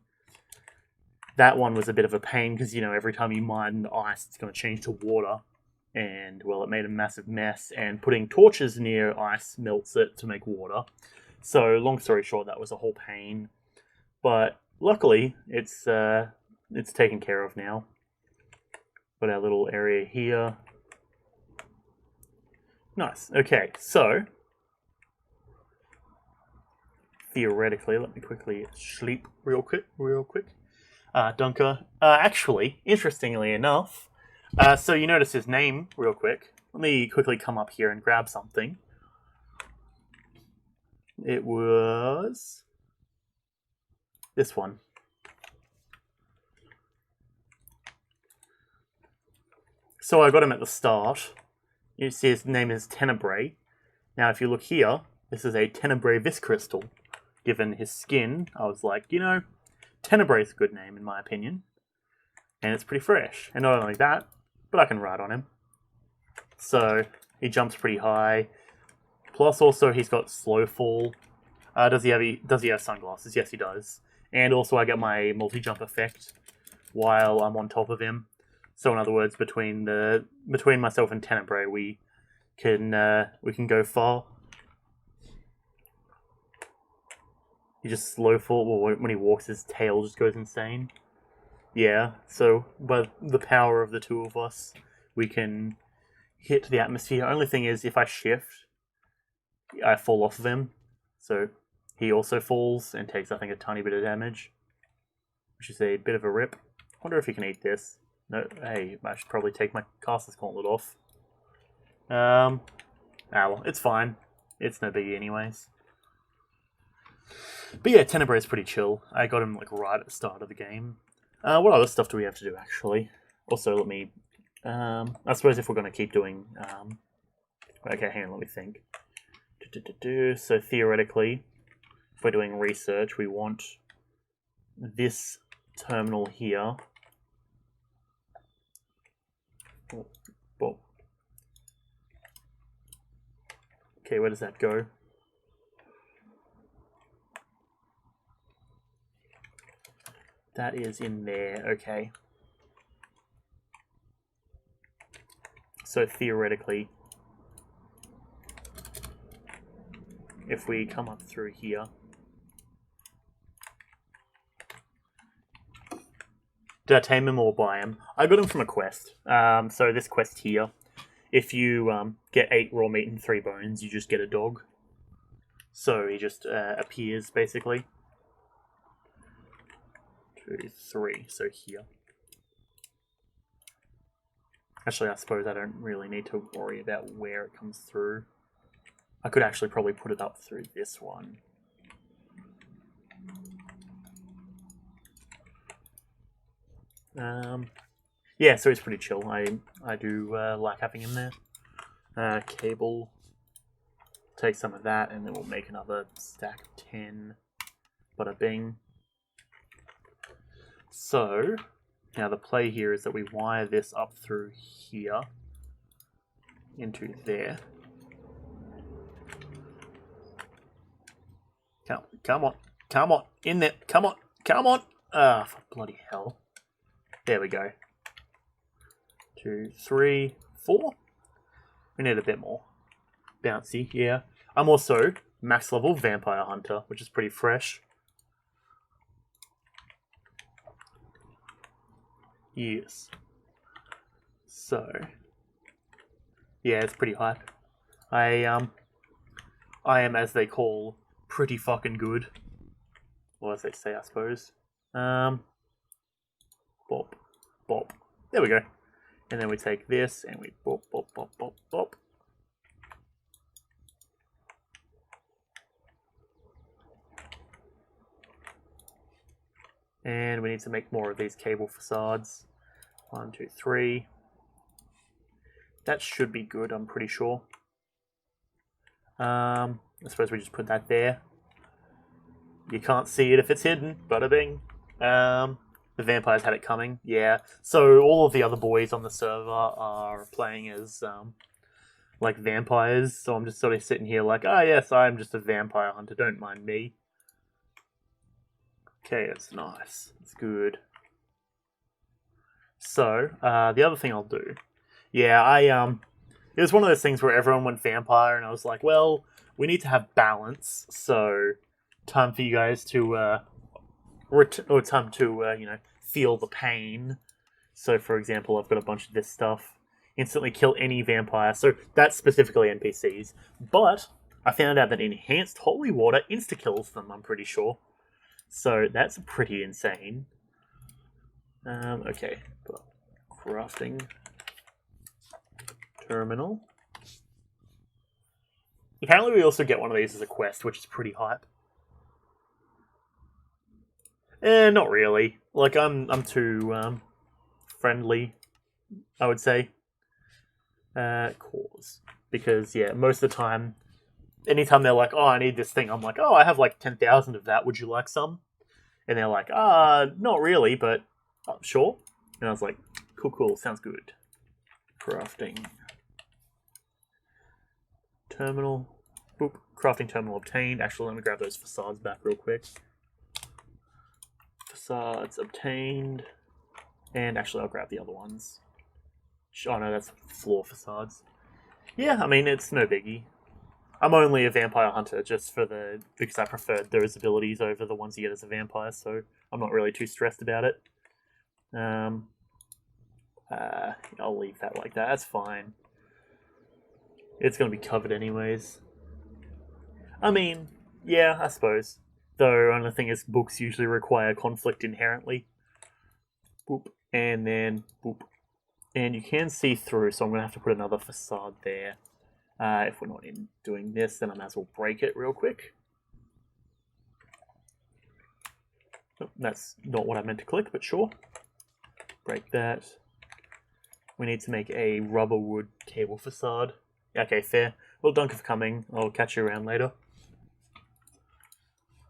That one was a bit of a pain because, you know, every time you mine ice, it's going to change to water. And, well, it made a massive mess. And putting torches near ice melts it to make water. So, long story short, that was a whole pain. But luckily, it's taken care of now. Got our little area here. Nice. Okay, so theoretically, let me quickly sleep real quick. Dunker. Actually, interestingly enough, so you notice his name real quick. Let me quickly come up here and grab something. It was this one. So I got him at the start. You see his name is Tenebrae. Now if you look here, this is a Tenebrae Vis crystal. Given his skin, I was like, you know, Tenebrae is a good name in my opinion. And it's pretty fresh. And not only that, but I can ride on him. So he jumps pretty high. Plus also he's got slow fall. Does he have sunglasses? Yes he does. And also I get my multi-jump effect while I'm on top of him. So in other words, between myself and Tenebrae, we can go far. He just slow fall. Well, when he walks, his tail just goes insane. Yeah. So by the power of the two of us, we can hit the atmosphere. Only thing is, if I shift, I fall off of him. So he also falls and takes, I think, a tiny bit of damage, which is a bit of a rip. Wonder if he can eat this. No, hey, I should probably take my caster's gauntlet off. Well, it's fine. It's no biggie anyways. But yeah, Tenebrae is pretty chill. I got him like right at the start of the game. What other stuff do we have to do actually? Also, let me... I suppose if we're going to keep doing... okay, hang on, let me think. So theoretically, if we're doing research, we want this terminal here. Well, okay, where does that go? That is in there, okay. So theoretically, if we come up through here, did I tame him or buy him? I got him from a quest. So this quest here, if you get 8 raw meat and 3 bones, you just get a dog. So he just appears, basically. 2, 3. So here. Actually, I suppose I don't really need to worry about where it comes through. I could actually probably put it up through this one. Yeah, so it's pretty chill. I do like having him there. Cable. Take some of that, and then we'll make another stack of 10. Bada bing. So, now the play here is that we wire this up through here into there. Come on, in there, come on. Ah, for bloody hell. There we go. 2, 3, 4. We need a bit more. Bouncy, yeah. I'm also max level vampire hunter, which is pretty fresh. Yes. So, yeah, it's pretty hype. I am, as they call, pretty fucking good. Or as they say, I suppose. Bop. Bop. There we go. And then we take this and we bop, bop, bop, bop, bop. And we need to make more of these cable facades. 1, 2, 3. That should be good, I'm pretty sure. I suppose we just put that there. You can't see it if it's hidden. Bada bing. The vampires had it coming. Yeah. So all of the other boys on the server are playing as like vampires. So I'm just sort of sitting here like, ah, yes, I'm just a vampire hunter. Don't mind me. Okay, it's nice. It's good. So the other thing I'll do, yeah, it was one of those things where everyone went vampire, and I was like, well, we need to have balance. So time for you guys to time to you know, feel the pain. So for example, I've got a bunch of this stuff. Instantly kill any vampire. So that's specifically NPCs. But I found out that enhanced holy water insta kills them. I'm pretty sure. So that's pretty insane. Okay, crafting terminal. Apparently we also get one of these as a quest, which is pretty hype. Not really. Like, I'm too friendly, I would say. Cause. Because, yeah, most of the time, anytime they're like, oh, I need this thing, I'm like, oh, I have like 10,000 of that, would you like some? And they're like, not really, but sure. And I was like, cool, sounds good. Crafting terminal. Boop. Crafting terminal obtained. Actually, let me grab those facades back real quick. Facades obtained. And actually, I'll grab the other ones. Oh no, that's floor facades. Yeah, I mean, it's no biggie. I'm only a vampire hunter just because I preferred those abilities over the ones you get as a vampire, so I'm not really too stressed about it. I'll leave that like that. That's fine. It's going to be covered anyways. I mean, yeah, I suppose. Though, only thing is, books usually require conflict inherently. Boop. And then, boop. And you can see through, so I'm going to have to put another facade there. If we're not doing this, then I might as well break it real quick. Oh, that's not what I meant to click, but sure. Break that. We need to make a rubber wood cable facade. Okay, fair. Well, Dunker for coming. I'll catch you around later.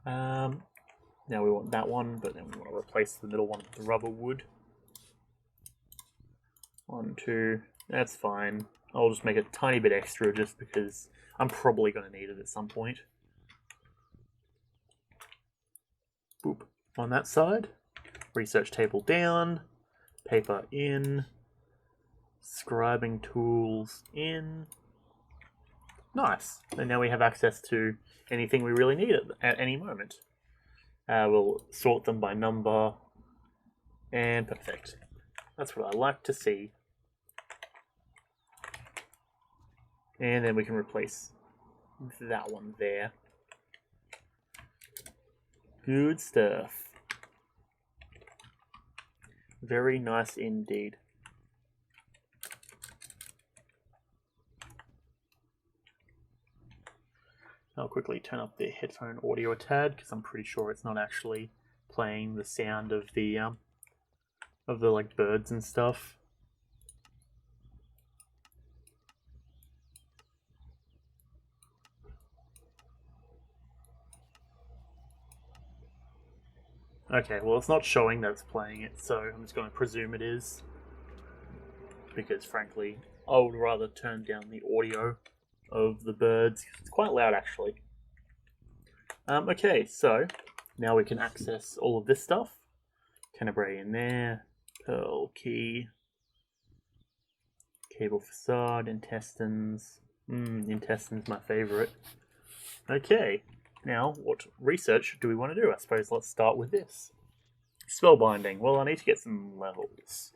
Now we want that one, but then we want to replace the middle one with the rubber wood. 1, 2. That's fine. I'll just make a tiny bit extra just because I'm probably going to need it at some point. Boop. On that side. Research table down. Paper in. Scribing tools in. Nice. And now we have access to anything we really need at any moment. We'll sort them by number. And perfect. That's what I like to see. And then we can replace that one there. Good stuff. Very nice indeed. I'll quickly turn up the headphone audio a tad because I'm pretty sure it's not actually playing the sound of the like birds and stuff. Okay, well it's not showing that it's playing it, so I'm just going to presume it is. Because frankly, I would rather turn down the audio of the birds. It's quite loud actually. Okay, so now we can access all of this stuff. Tenebrae in there, pearl key, cable facade, intestines. Intestines my favorite. Okay, now what research do we want to do? I suppose let's start with this. Spellbinding. Well, I need to get some levels.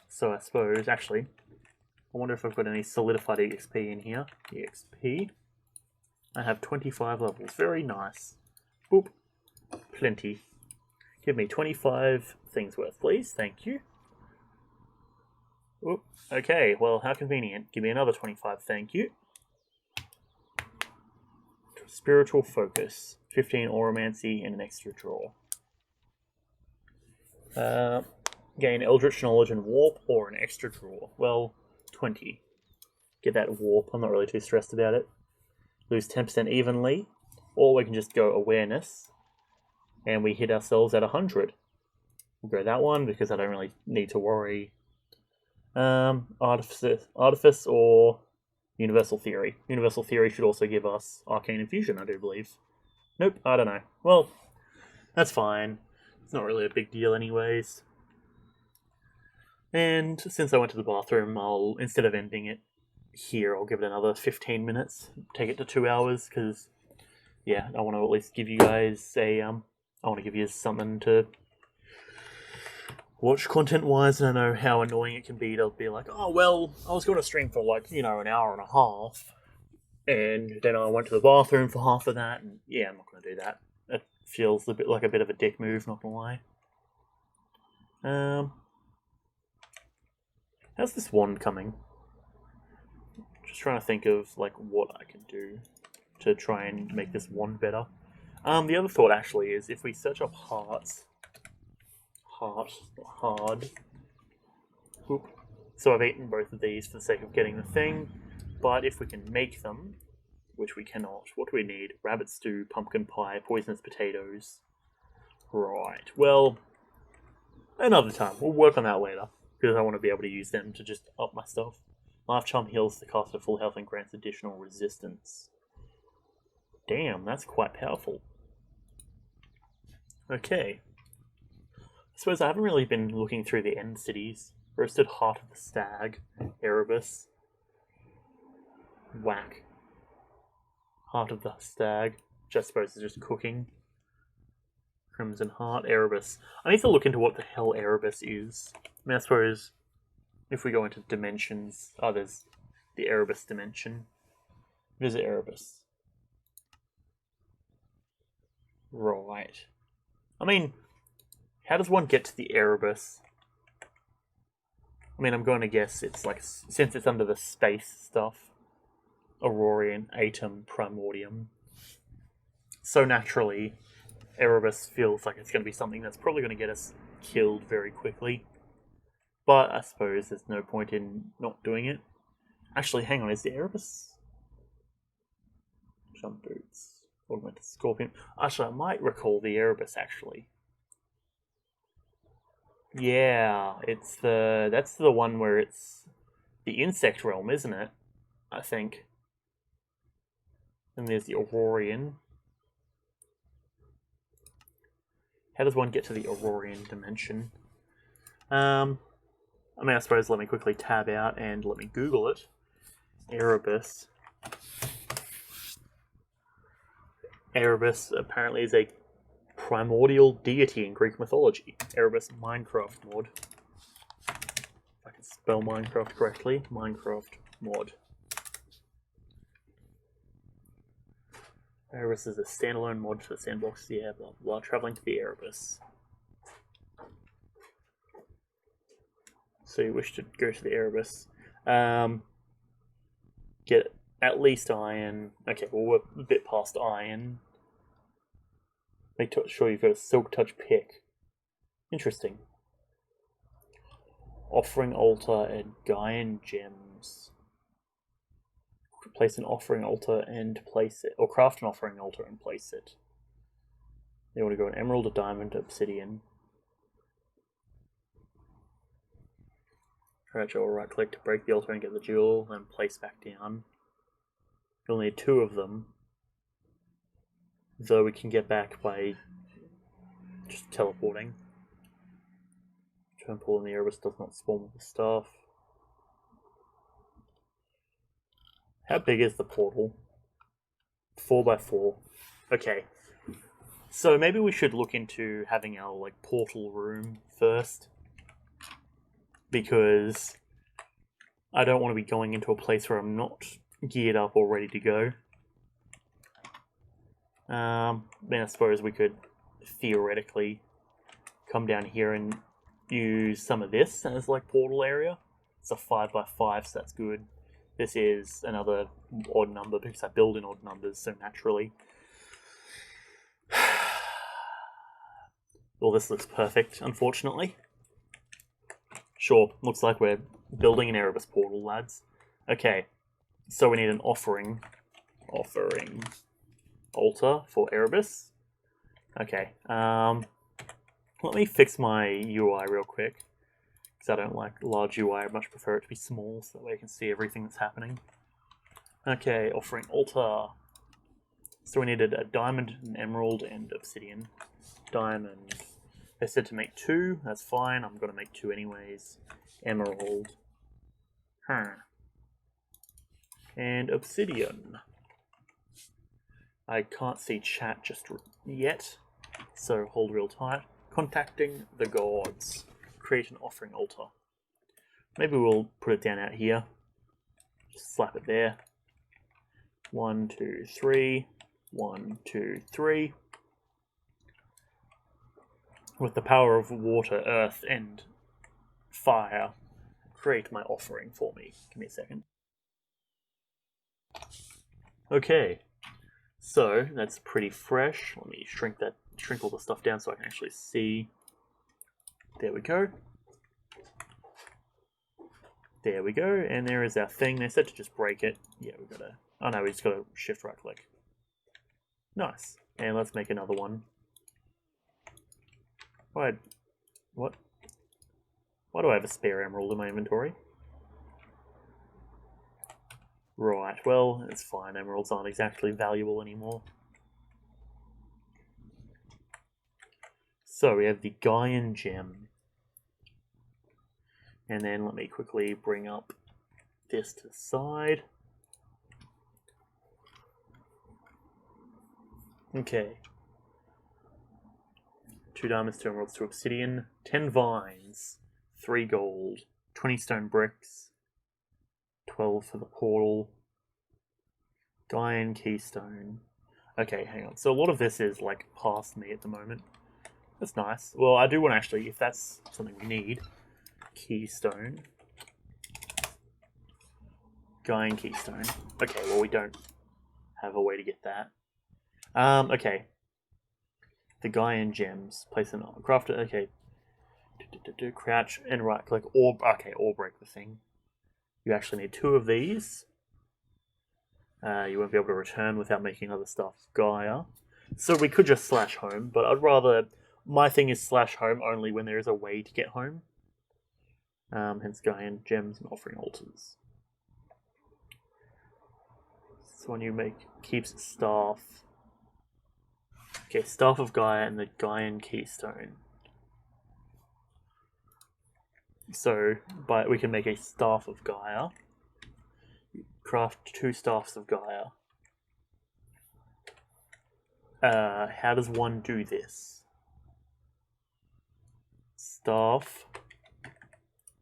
So I suppose, actually, I wonder if I've got any solidified EXP in here. EXP. I have 25 levels. Very nice. Boop. Plenty. Give me 25 things worth, please. Thank you. Oop. Okay, well, how convenient. Give me another 25, thank you. Spiritual focus. 15 oromancy and an extra draw. Gain eldritch knowledge and warp or an extra draw. Well, 20. Get that warp. I'm not really too stressed about it. Lose 10% evenly. Or we can just go awareness. And we hit ourselves at 100. We'll go that one because I don't really need to worry. Artifice or universal theory. Universal theory should also give us arcane infusion, I do believe. Nope, I don't know. Well, that's fine. It's not really a big deal anyways. And since I went to the bathroom, I'll, instead of ending it here, I'll give it another 15 minutes. Take it to 2 hours, because, yeah, I want to at least give you guys a, I want to give you something to watch content-wise, and I know how annoying it can be to be like, oh, well, I was going to stream for, like, an hour and a half, and then I went to the bathroom for half of that, and yeah, I'm not going to do that. It feels a bit like a bit of a dick move, not going to lie. How's this wand coming? Just trying to think of like what I can do to try and make this wand better. The other thought actually is if we search up hearts, hard. Whoop. So I've eaten both of these for the sake of getting the thing, but if we can make them, which we cannot, what do we need? Rabbit stew, pumpkin pie, poisonous potatoes. Right. Well, another time. We'll work on that later. Because I want to be able to use them to just up my stuff. Life Charm heals the caster full health and grants additional resistance. Damn, that's quite powerful. Okay. I suppose I haven't really been looking through the end cities. Roasted Heart of the Stag, Erebus. Whack. Heart of the Stag, which I suppose is just cooking. Crimson Heart, Erebus. I need to look into what the hell Erebus is. I mean, I suppose if we go into dimensions... Oh, there's the Erebus dimension. Visit Erebus. Right. I mean, how does one get to the Erebus? I mean, I'm going to guess it's like... Since it's under the space stuff. Aurorian, Atom, Primordium. So naturally, Erebus feels like it's going to be something that's probably going to get us killed very quickly. But I suppose there's no point in not doing it. Actually, hang on, is the Erebus? Jump boots. Augmented Scorpion. Actually, I might recall the Erebus, actually. Yeah, it's the... That's the one where it's the insect realm, isn't it? I think. And there's the Aurorian. How does one get to the Aurorian dimension? I mean, I suppose let me quickly tab out and let me Google it. Erebus. Erebus apparently is a primordial deity in Greek mythology. Erebus Minecraft mod. If I can spell Minecraft correctly. Minecraft mod. Erebus is a standalone mod for the sandbox. Yeah, blah blah. Traveling to the Erebus. So you wish to go to the Erebus. Get at least iron. Okay, well we're a bit past iron. Make sure you've got a silk touch pick. Interesting. Offering altar and Gaian gems. Place an offering altar and place it, or craft an offering altar and place it. You want to go an emerald, a diamond, obsidian. Alright, you'll right click to break the altar and get the jewel, then place back down. You'll need 2 of them, though we can get back by just teleporting. Turn pull in the Erebus does not spawn with the staff. How big is the portal? 4x4. Okay. So maybe we should look into having our like portal room first. Because I don't want to be going into a place where I'm not geared up or ready to go. Then I suppose we could theoretically come down here and use some of this as like portal area. It's a 5x5, so that's good. This is another odd number because I build in odd numbers so naturally. Well, this looks perfect, unfortunately. Sure, looks like we're building an Erebus portal, lads. Okay, so we need an offering altar for Erebus. Okay, let me fix my UI real quick, because I don't like large UI, I much prefer it to be small, so that way I can see everything that's happening. Okay, offering altar. So we needed a diamond, an emerald, and obsidian. Diamond. They said to make 2, that's fine, I'm going to make 2 anyways. Emerald. And obsidian. I can't see chat just yet, so hold real tight. Contacting the gods. Create an offering altar. Maybe we'll put it down out here. Just slap it there. 1, 2, 3. 1, 2, 3. With the power of water, earth, and fire, create my offering for me. Give me a second. Okay, so that's pretty fresh. Let me shrink all the stuff down so I can actually see. There we go. There we go, and there is our thing. They said to just break it. Yeah, we gotta. Oh no, we just gotta shift right click. Nice. And let's make another one. What? Why do I have a spare emerald in my inventory? Right, well, it's fine. Emeralds aren't exactly valuable anymore. So we have the Gaian gem. And then let me quickly bring up this to the side. Okay. 2 diamonds, 2 emeralds, 2 obsidian, 10 vines, 3 gold, 20 stone bricks, 12 for the portal, Gaian keystone. Okay, hang on. So a lot of this is like past me at the moment. That's nice. Well, I do want to actually, if that's something we need, keystone. Gaian keystone. Okay, well we don't have a way to get that. Okay. The Gaian gems. Place an craft it. Okay. Crouch and right click. Or break the thing. You actually need 2 of these. You won't be able to return without making other stuff. Gaia. So we could just slash home, but I'd rather. My thing is slash home only when there is a way to get home. Hence Gaian gems and offering altars. So when you keeps staff. Okay, Staff of Gaia and the Gaian Keystone. So, we can make a Staff of Gaia. Craft 2 Staffs of Gaia. How does one do this? Staff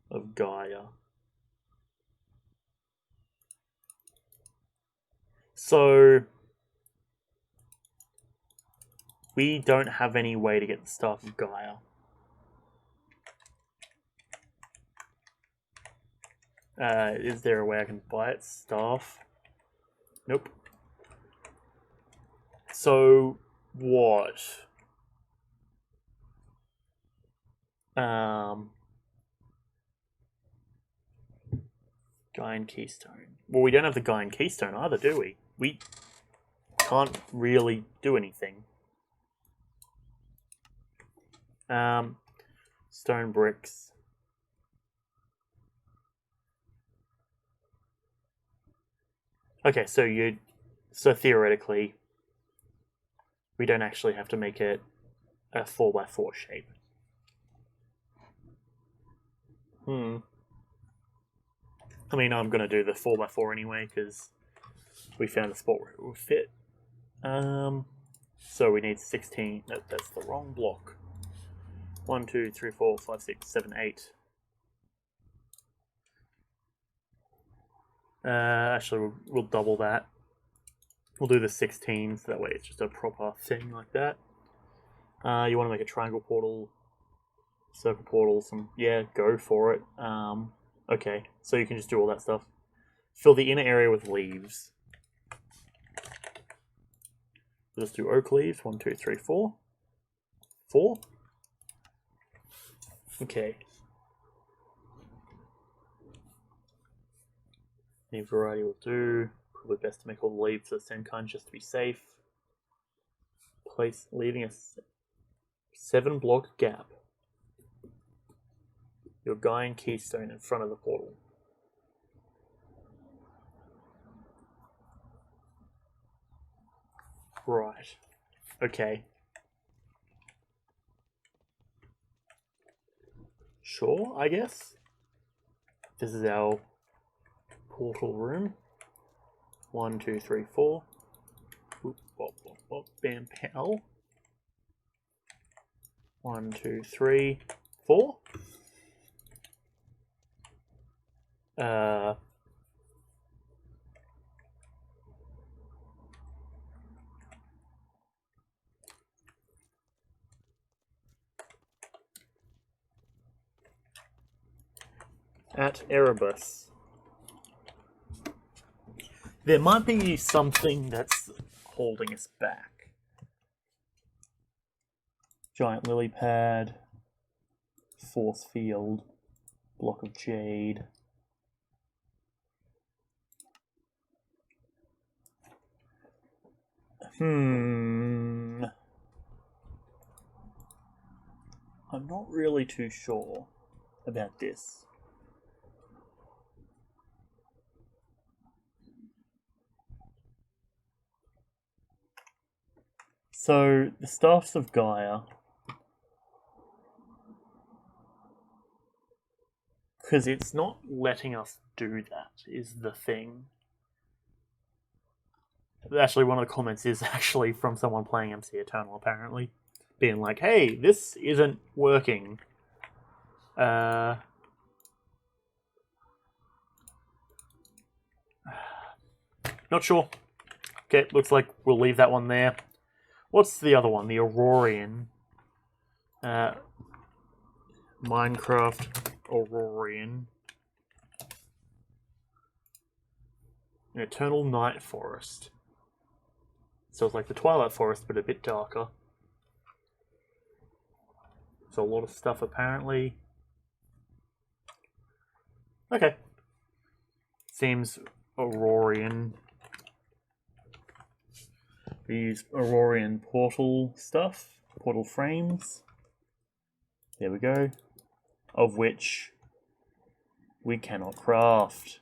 of Gaia. So we don't have any way to get the Staff of Gaia. Is there a way I can buy it? Staff? Nope. So, what? Guy and Keystone. Well, we don't have the Guy and Keystone either, do we? We can't really do anything. Stone bricks. Okay, so theoretically, we don't actually have to make it a 4x4 shape. I mean, I'm going to do the 4x4 anyway, because we found a spot where it will fit. So we need 16. No, that's the wrong block. 1, 2, 3, 4, 5, 6, 7, 8. Actually, we'll double that. We'll do the 16, so that way it's just a proper thing like that. You want to make a triangle portal, circle portal, yeah, go for it. Okay, so you can just do all that stuff. Fill the inner area with leaves. Let's do oak leaves. 1, 2, 3, 4. 4. Okay. Any variety will do. Probably best to make all the leaves of the same kind just to be safe. Leaving a 7-block gap. Your Guy and Keystone in front of the portal. Right. Okay. Sure, I guess. This is our portal room. 1, 2, 3, 4. Oop, bop, bop, bop, bam, pow. 1, 2, 3, 4. At Erebus. There might be something that's holding us back. Giant lily pad, force field, block of jade. I'm not really too sure about this. So, the Staffs of Gaia, because it's not letting us do that, is the thing. Actually, one of the comments is actually from someone playing MC Eternal, apparently. Being like, hey, this isn't working. Not sure. Okay, looks like we'll leave that one there. What's the other one? The Aurorian. Minecraft Aurorian. An Eternal Night Forest. So it's like the Twilight Forest, but a bit darker. So a lot of stuff, apparently. Okay. Seems Aurorian. We use Aurorian portal stuff. Portal frames. There we go. Of which we cannot craft.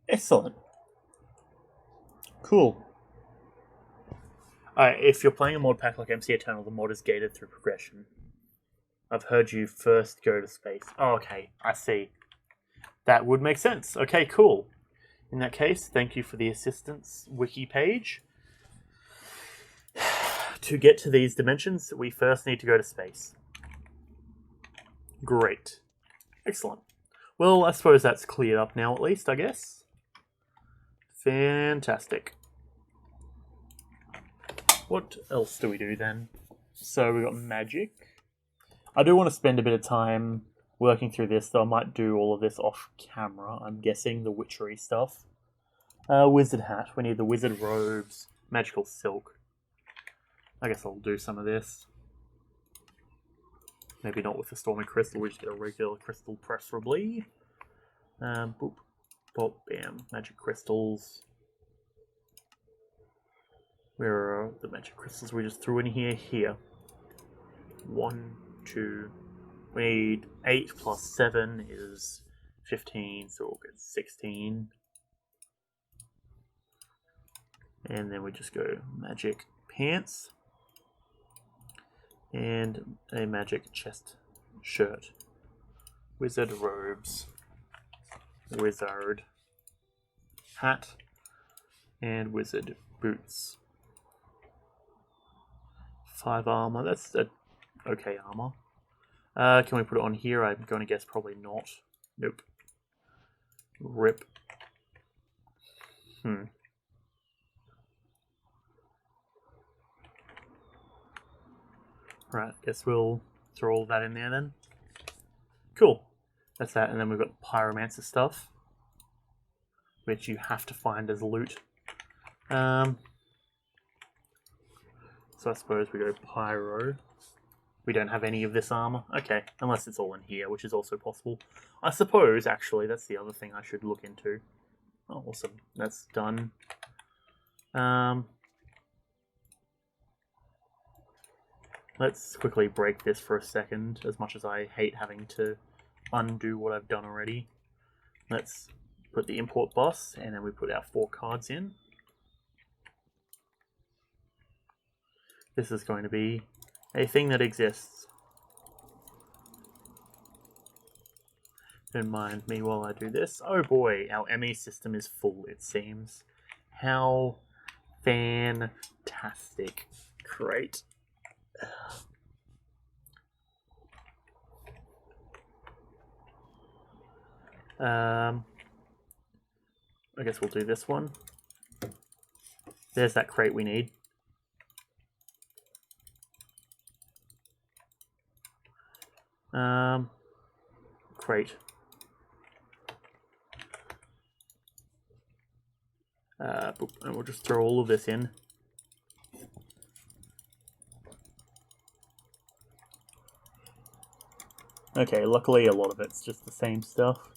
Excellent. Cool. Alright, if you're playing a mod pack like MC Eternal, the mod is gated through progression. I've heard you first go to space. Oh, okay, I see. That would make sense. Okay, cool. In that case, thank you for the assistance wiki page. To get to these dimensions, we first need to go to space. Great. Excellent. Well, I suppose that's cleared up now at least, I guess. Fantastic. What else do we do then? So we've got magic. I do want to spend a bit of time working through this, though I might do all of this off camera. I'm guessing the witchery stuff. Wizard hat. We need the wizard robes. Magical silk. I guess I'll do some of this. Maybe not with the stormy crystal. We just get a regular crystal, preferably. Boop, pop, bam. Magic crystals. Where are the magic crystals we just threw in here? Here. 1, 2. We need 8 plus 7 is 15, so we'll get 16. And then we just go magic pants. And a magic chest shirt. Wizard robes. Wizard hat. And wizard boots. 5 armor. That's a okay armor. Can we put it on here? I'm going to guess probably not. Nope. Rip. Right, guess we'll throw all that in there then. Cool. That's that, and then we've got pyromancer stuff, which you have to find as loot. So I suppose we go pyro. We don't have any of this armor. Okay, unless it's all in here, which is also possible. I suppose, actually, that's the other thing I should look into. Oh, awesome. That's done. Let's quickly break this for a second, as much as I hate having to undo what I've done already. Let's put the import bus, and then we put our 4 cards in. This is going to be a thing that exists. Don't mind me while I do this. Oh boy, our ME system is full, it seems. How fantastic. Great. I guess we'll do this one. There's that crate we need. Crate. Boop, and we'll just throw all of this in. Okay, luckily a lot of it's just the same stuff.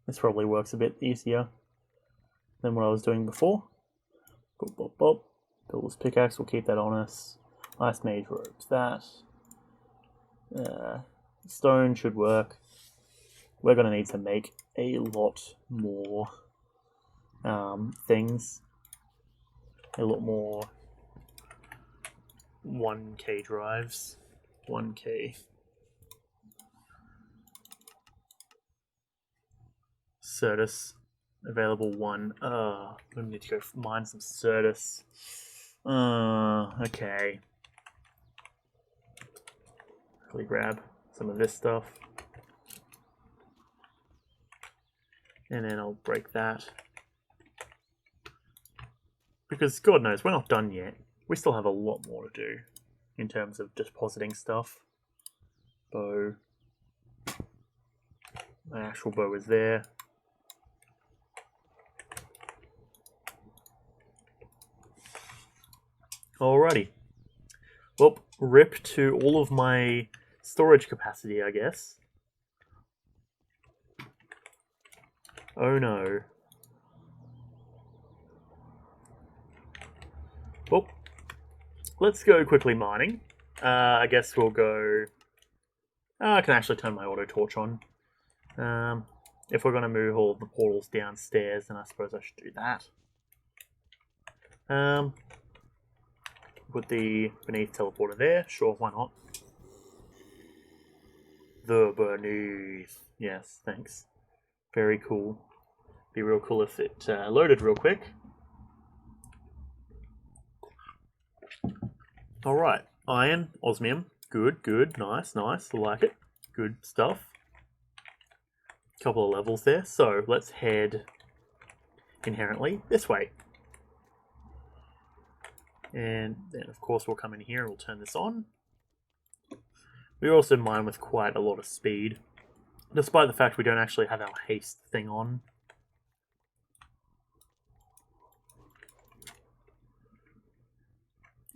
This probably works a bit easier than what I was doing before. Boop, boop, boop. Builder's pickaxe, we'll keep that on us. Ice mage robes, that. Stone should work. We're going to need to make a lot more things. A lot more 1K drives. 1K. Certus. Available 1. We need to go mine some Certus. Okay. Quickly grab some of this stuff. And then I'll break that. Because God knows, we're not done yet. We still have a lot more to do in terms of depositing stuff. Bow. My actual bow is there. Alrighty. Well, rip to all of my storage capacity, I guess. Oh no. Well, let's go quickly mining. I guess we'll go... I can actually turn my auto torch on. If we're going to move all of the portals downstairs, then I suppose I should do that. Put the beneath teleporter there. Sure, why not? The beneath. Yes, thanks. Very cool. Be real cool if it loaded real quick. Alright, iron, osmium. Good, good, nice, nice. I like it. Good stuff. Couple of levels there. So let's head inherently this way. And then of course we'll come in here and we'll turn this on. We also mine with quite a lot of speed, despite the fact we don't actually have our haste thing on.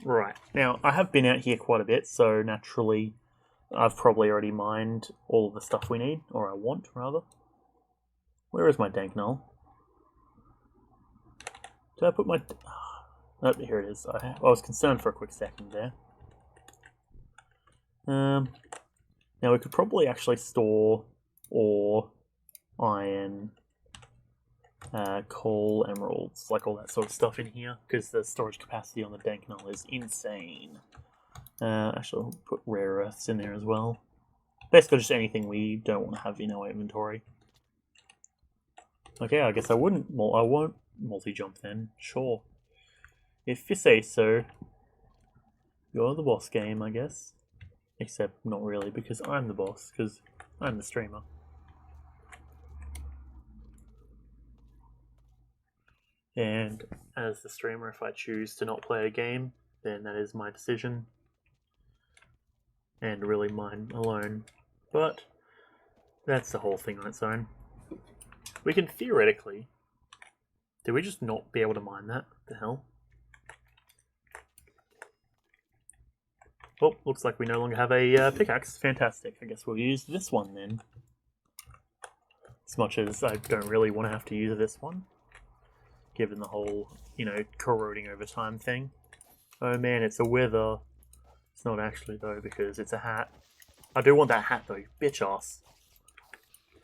Right, now I have been out here quite a bit, so naturally I've probably already mined all of the stuff we need, or I want rather. Where is my dank null? Did I put my... Oh, here it is. I was concerned for a quick second there. Now we could probably actually store ore, iron, coal, emeralds, like all that sort of stuff in here, because the storage capacity on the dank null is insane. Actually, I'll put rare earths in there as well. Basically just anything we don't want to have in our inventory. Okay, I guess I won't multi-jump then. Sure. If you say so. You're the boss game, I guess. Except not really, because I'm the boss, because I'm the streamer. And as the streamer, if I choose to not play a game, then that is my decision. And really mine alone. But that's the whole thing on its own. We can theoretically... Did we just not be able to mine that? What the hell? Oh, looks like we no longer have a pickaxe. Fantastic. I guess we'll use this one then. As much as I don't really want to have to use this one. Given the whole, you know, corroding over time thing. Oh man, it's a wither. It's not actually though, because it's a hat. I do want that hat though, bitch ass.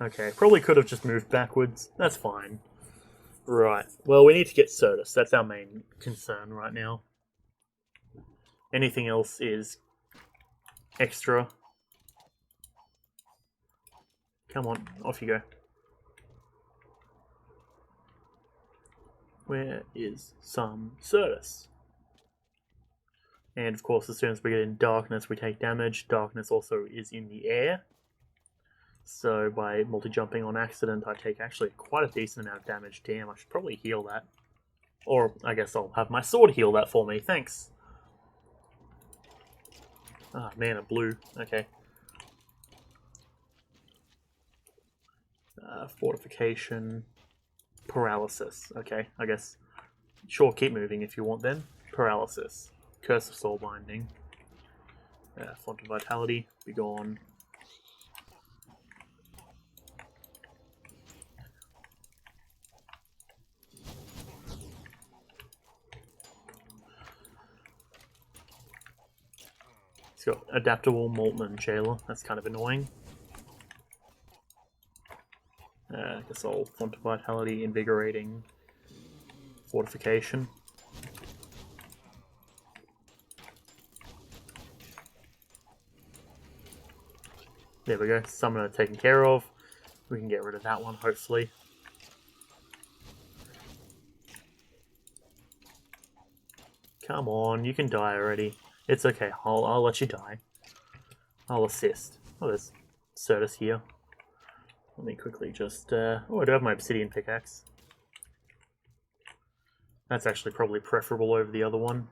Okay, probably could have just moved backwards. That's fine. Right, well we need to get Certus. That's our main concern right now. Anything else is extra. Come on, off you go. Where is some Certus? And of course, as soon as we get in darkness, we take damage. Darkness also is in the air. So by multi-jumping on accident, I take actually quite a decent amount of damage. Damn, I should probably heal that. Or I guess I'll have my sword heal that for me. Thanks. Ah, man, a blue. Okay. Fortification. Paralysis. Okay, I guess. Sure, keep moving if you want then. Paralysis. Curse of Soul Binding. Font of Vitality. Be gone. It's got Adaptable Molten Jailer. That's kind of annoying. I guess I'll Font of Vitality, Invigorating, Fortification. There we go, Summoner taken care of. We can get rid of that one, hopefully. Come on, you can die already. It's okay, I'll let you die. I'll assist. Oh, there's Certus here. Let me quickly just... oh, I do have my obsidian pickaxe. That's actually probably preferable over the other one.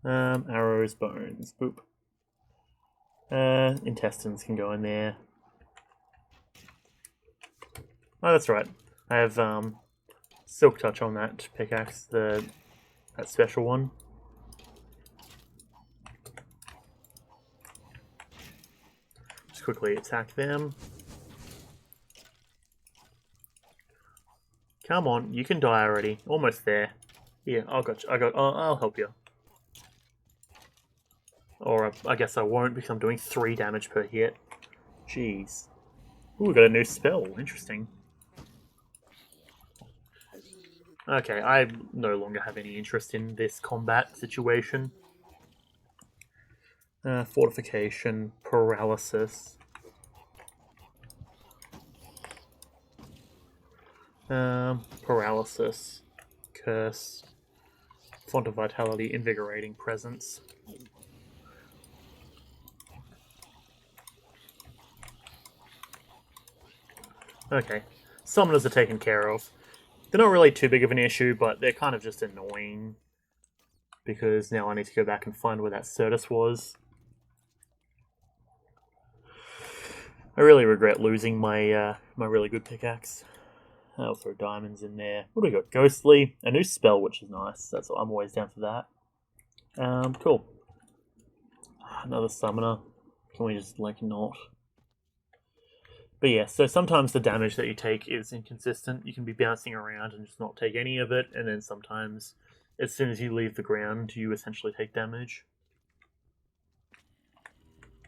Arrows, bones, boop. Intestines can go in there. Oh, that's right. I have Silk Touch on that pickaxe, that special one. Just quickly attack them. Come on, you can die already. Almost there. Here, I'll help you. Or I guess I won't because I'm doing 3 damage per hit. Jeez. Ooh, we got a new spell. Interesting. Okay, I no longer have any interest in this combat situation. Fortification, paralysis. Paralysis, curse, font of vitality, invigorating presence. Okay, summoners are taken care of. They're not really too big of an issue, but they're kind of just annoying. Because now I need to go back and find where that Certus was. I really regret losing my my really good pickaxe. I'll throw diamonds in there. What do we got? Ghostly. A new spell, which is nice. I'm always down for that. Cool. Another summoner. Can we just, like, not? But yeah, so sometimes the damage that you take is inconsistent. You can be bouncing around and just not take any of it, and then sometimes, as soon as you leave the ground, you essentially take damage.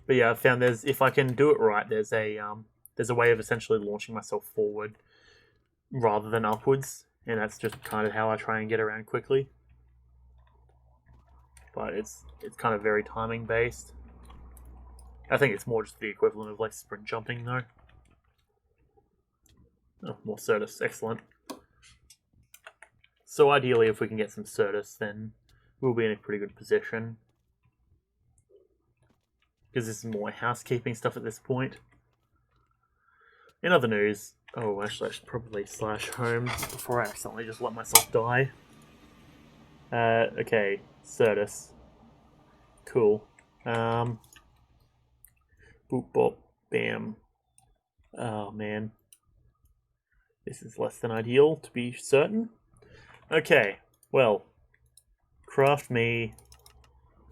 But yeah, I've found if I can do it right, there's a way of essentially launching myself forward rather than upwards, and that's just kind of how I try and get around quickly. But it's kind of very timing based. I think it's more just the equivalent of like sprint jumping though. Oh, more Certus, excellent. So ideally, if we can get some Certus, then we'll be in a pretty good position. Because this is more housekeeping stuff at this point. In other news, oh, actually I should probably / home before I accidentally just let myself die. Okay, Certus. Cool. Boop bop bam. Oh man. This is less than ideal, to be certain. Okay, well, craft me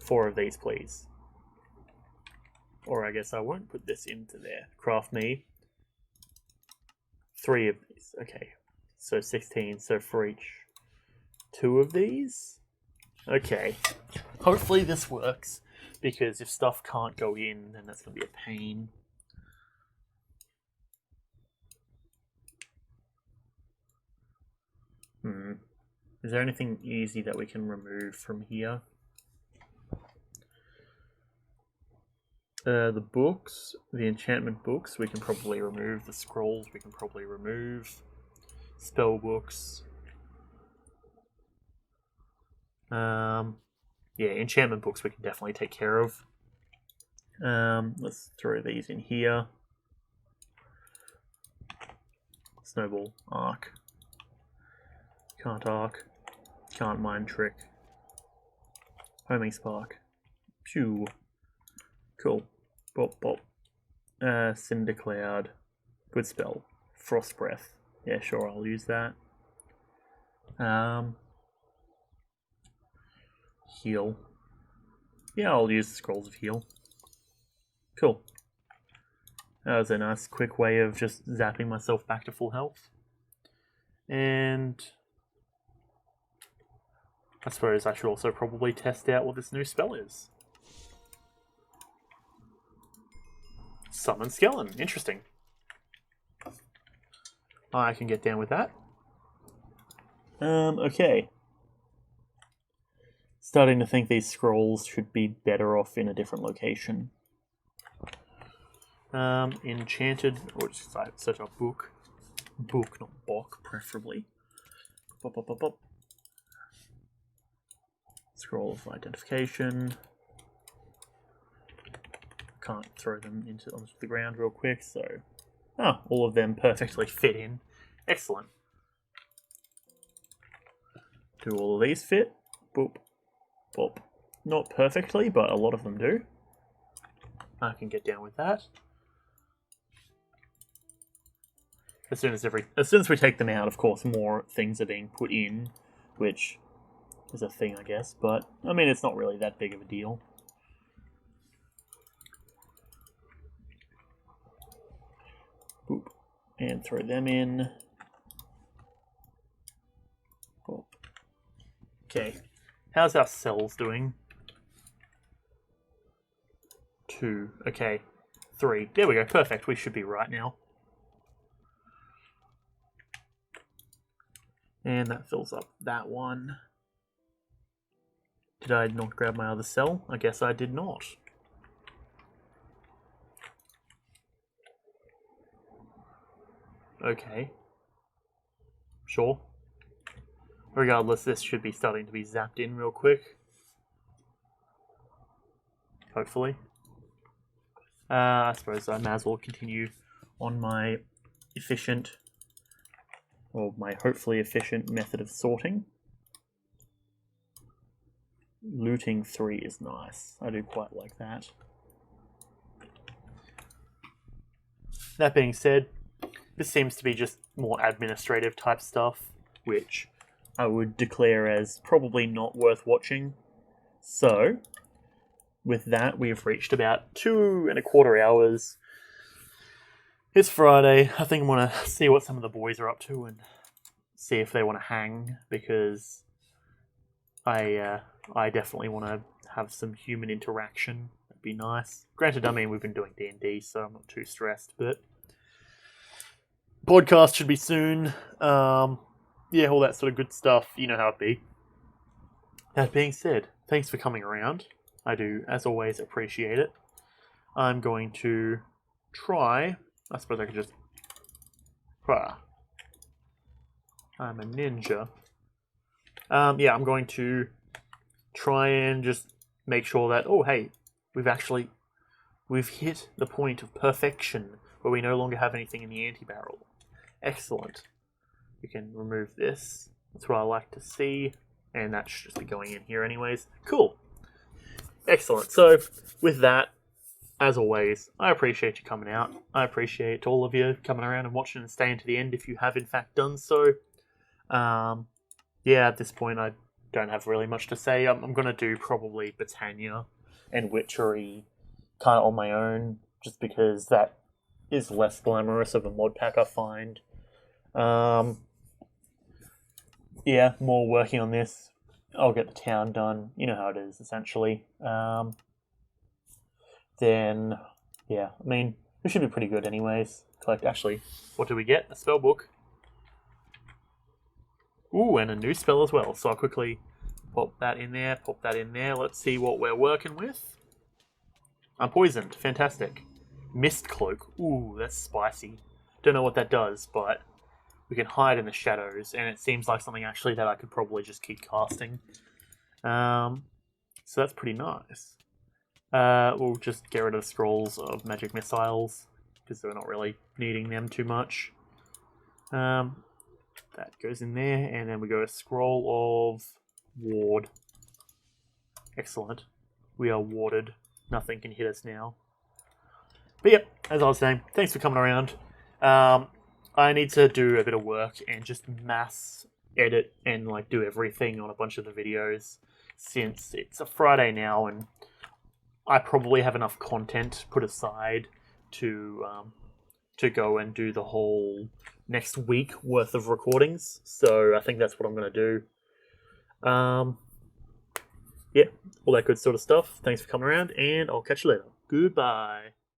4 of these, please. Or I guess I won't put this into there. Craft me 3 of these. Okay, so 16. So for each 2 of these. Okay, hopefully this works, because if stuff can't go in, then that's going to be a pain. Is there anything easy that we can remove from here? The books, the enchantment books, we can probably remove. The scrolls, we can probably remove. Spell books. Yeah, enchantment books we can definitely take care of. Let's throw these in here. Snowball, arc. Can't arc. Can't mind trick. Homing spark. Pew. Cool. Bop bop. Cinder cloud. Good spell. Frost breath. Yeah, sure, I'll use that. Heal. Yeah, I'll use the scrolls of heal. Cool. That was a nice quick way of just zapping myself back to full health. And I suppose I should also probably test out what this new spell is. Summon Skeleton. Interesting. I can get down with that. Okay. Starting to think these scrolls should be better off in a different location. Enchanted, or just search up book. Book, not book, preferably. Bop, bop, bop, bop. Scroll of identification. Can't throw them onto the ground real quick, so... Oh, all of them perfectly fit in. Excellent. Do all of these fit? Boop. Boop. Not perfectly, but a lot of them do. I can get down with that. As soon as we take them out, of course, more things are being put in, which is a thing, I guess. But I mean, it's not really that big of a deal. Boop, and throw them in. Cool. Okay, how's our cells doing? 2. Okay, 3. There we go. Perfect. We should be right now. And that fills up that one. Did I not grab my other cell? I guess I did not. Okay. Sure. Regardless, this should be starting to be zapped in real quick. Hopefully. I suppose I may as well continue on my efficient or my hopefully efficient method of sorting. Looting 3 is nice. I do quite like that. That being said, this seems to be just more administrative type stuff, which I would declare as probably not worth watching. So, with that, we've reached about 2.25 hours. It's Friday. I think I want to see what some of the boys are up to and see if they want to hang, because I definitely want to have some human interaction. That'd be nice. Granted, I mean, we've been doing D&D, so I'm not too stressed, but podcast should be soon. Yeah, all that sort of good stuff. You know how it be. That being said, thanks for coming around. I do, as always, appreciate it. I'm going to try... I suppose I could just... I'm a ninja. Yeah, I'm going to try and just make sure that... Oh, hey, we've hit the point of perfection where we no longer have anything in the anti-barrel. Excellent. We can remove this. That's what I like to see. And that should just be going in here anyways. Cool. Excellent. So, with that, as always, I appreciate you coming out. I appreciate all of you coming around and watching and staying to the end if you have in fact done so. Yeah, at this point I don't have really much to say. I'm going to do probably Britannia and Witchery kind of on my own, just because that is less glamorous of a mod pack, I find. Yeah, more working on this. I'll get the town done. You know how it is, essentially. Then, yeah, I mean, it should be pretty good anyways. Actually, what do we get? A spell book. Ooh, and a new spell as well. So I'll quickly pop that in there, pop that in there. Let's see what we're working with. Unpoisoned. Fantastic. Mist Cloak. Ooh, that's spicy. Don't know what that does, but we can hide in the shadows, and it seems like something actually that I could probably just keep casting. So that's pretty nice. We'll just get rid of scrolls of magic missiles, because we're not really needing them too much. That goes in there, and then we go a scroll of ward. Excellent. We are warded. Nothing can hit us now. But yep, as I was saying, thanks for coming around. I need to do a bit of work and just mass edit and do everything on a bunch of the videos, since it's a Friday now and I probably have enough content put aside to go and do the whole next week worth of recordings. So I think that's what I'm going to do. Yeah, all that good sort of stuff. Thanks for coming around, and I'll catch you later. Goodbye.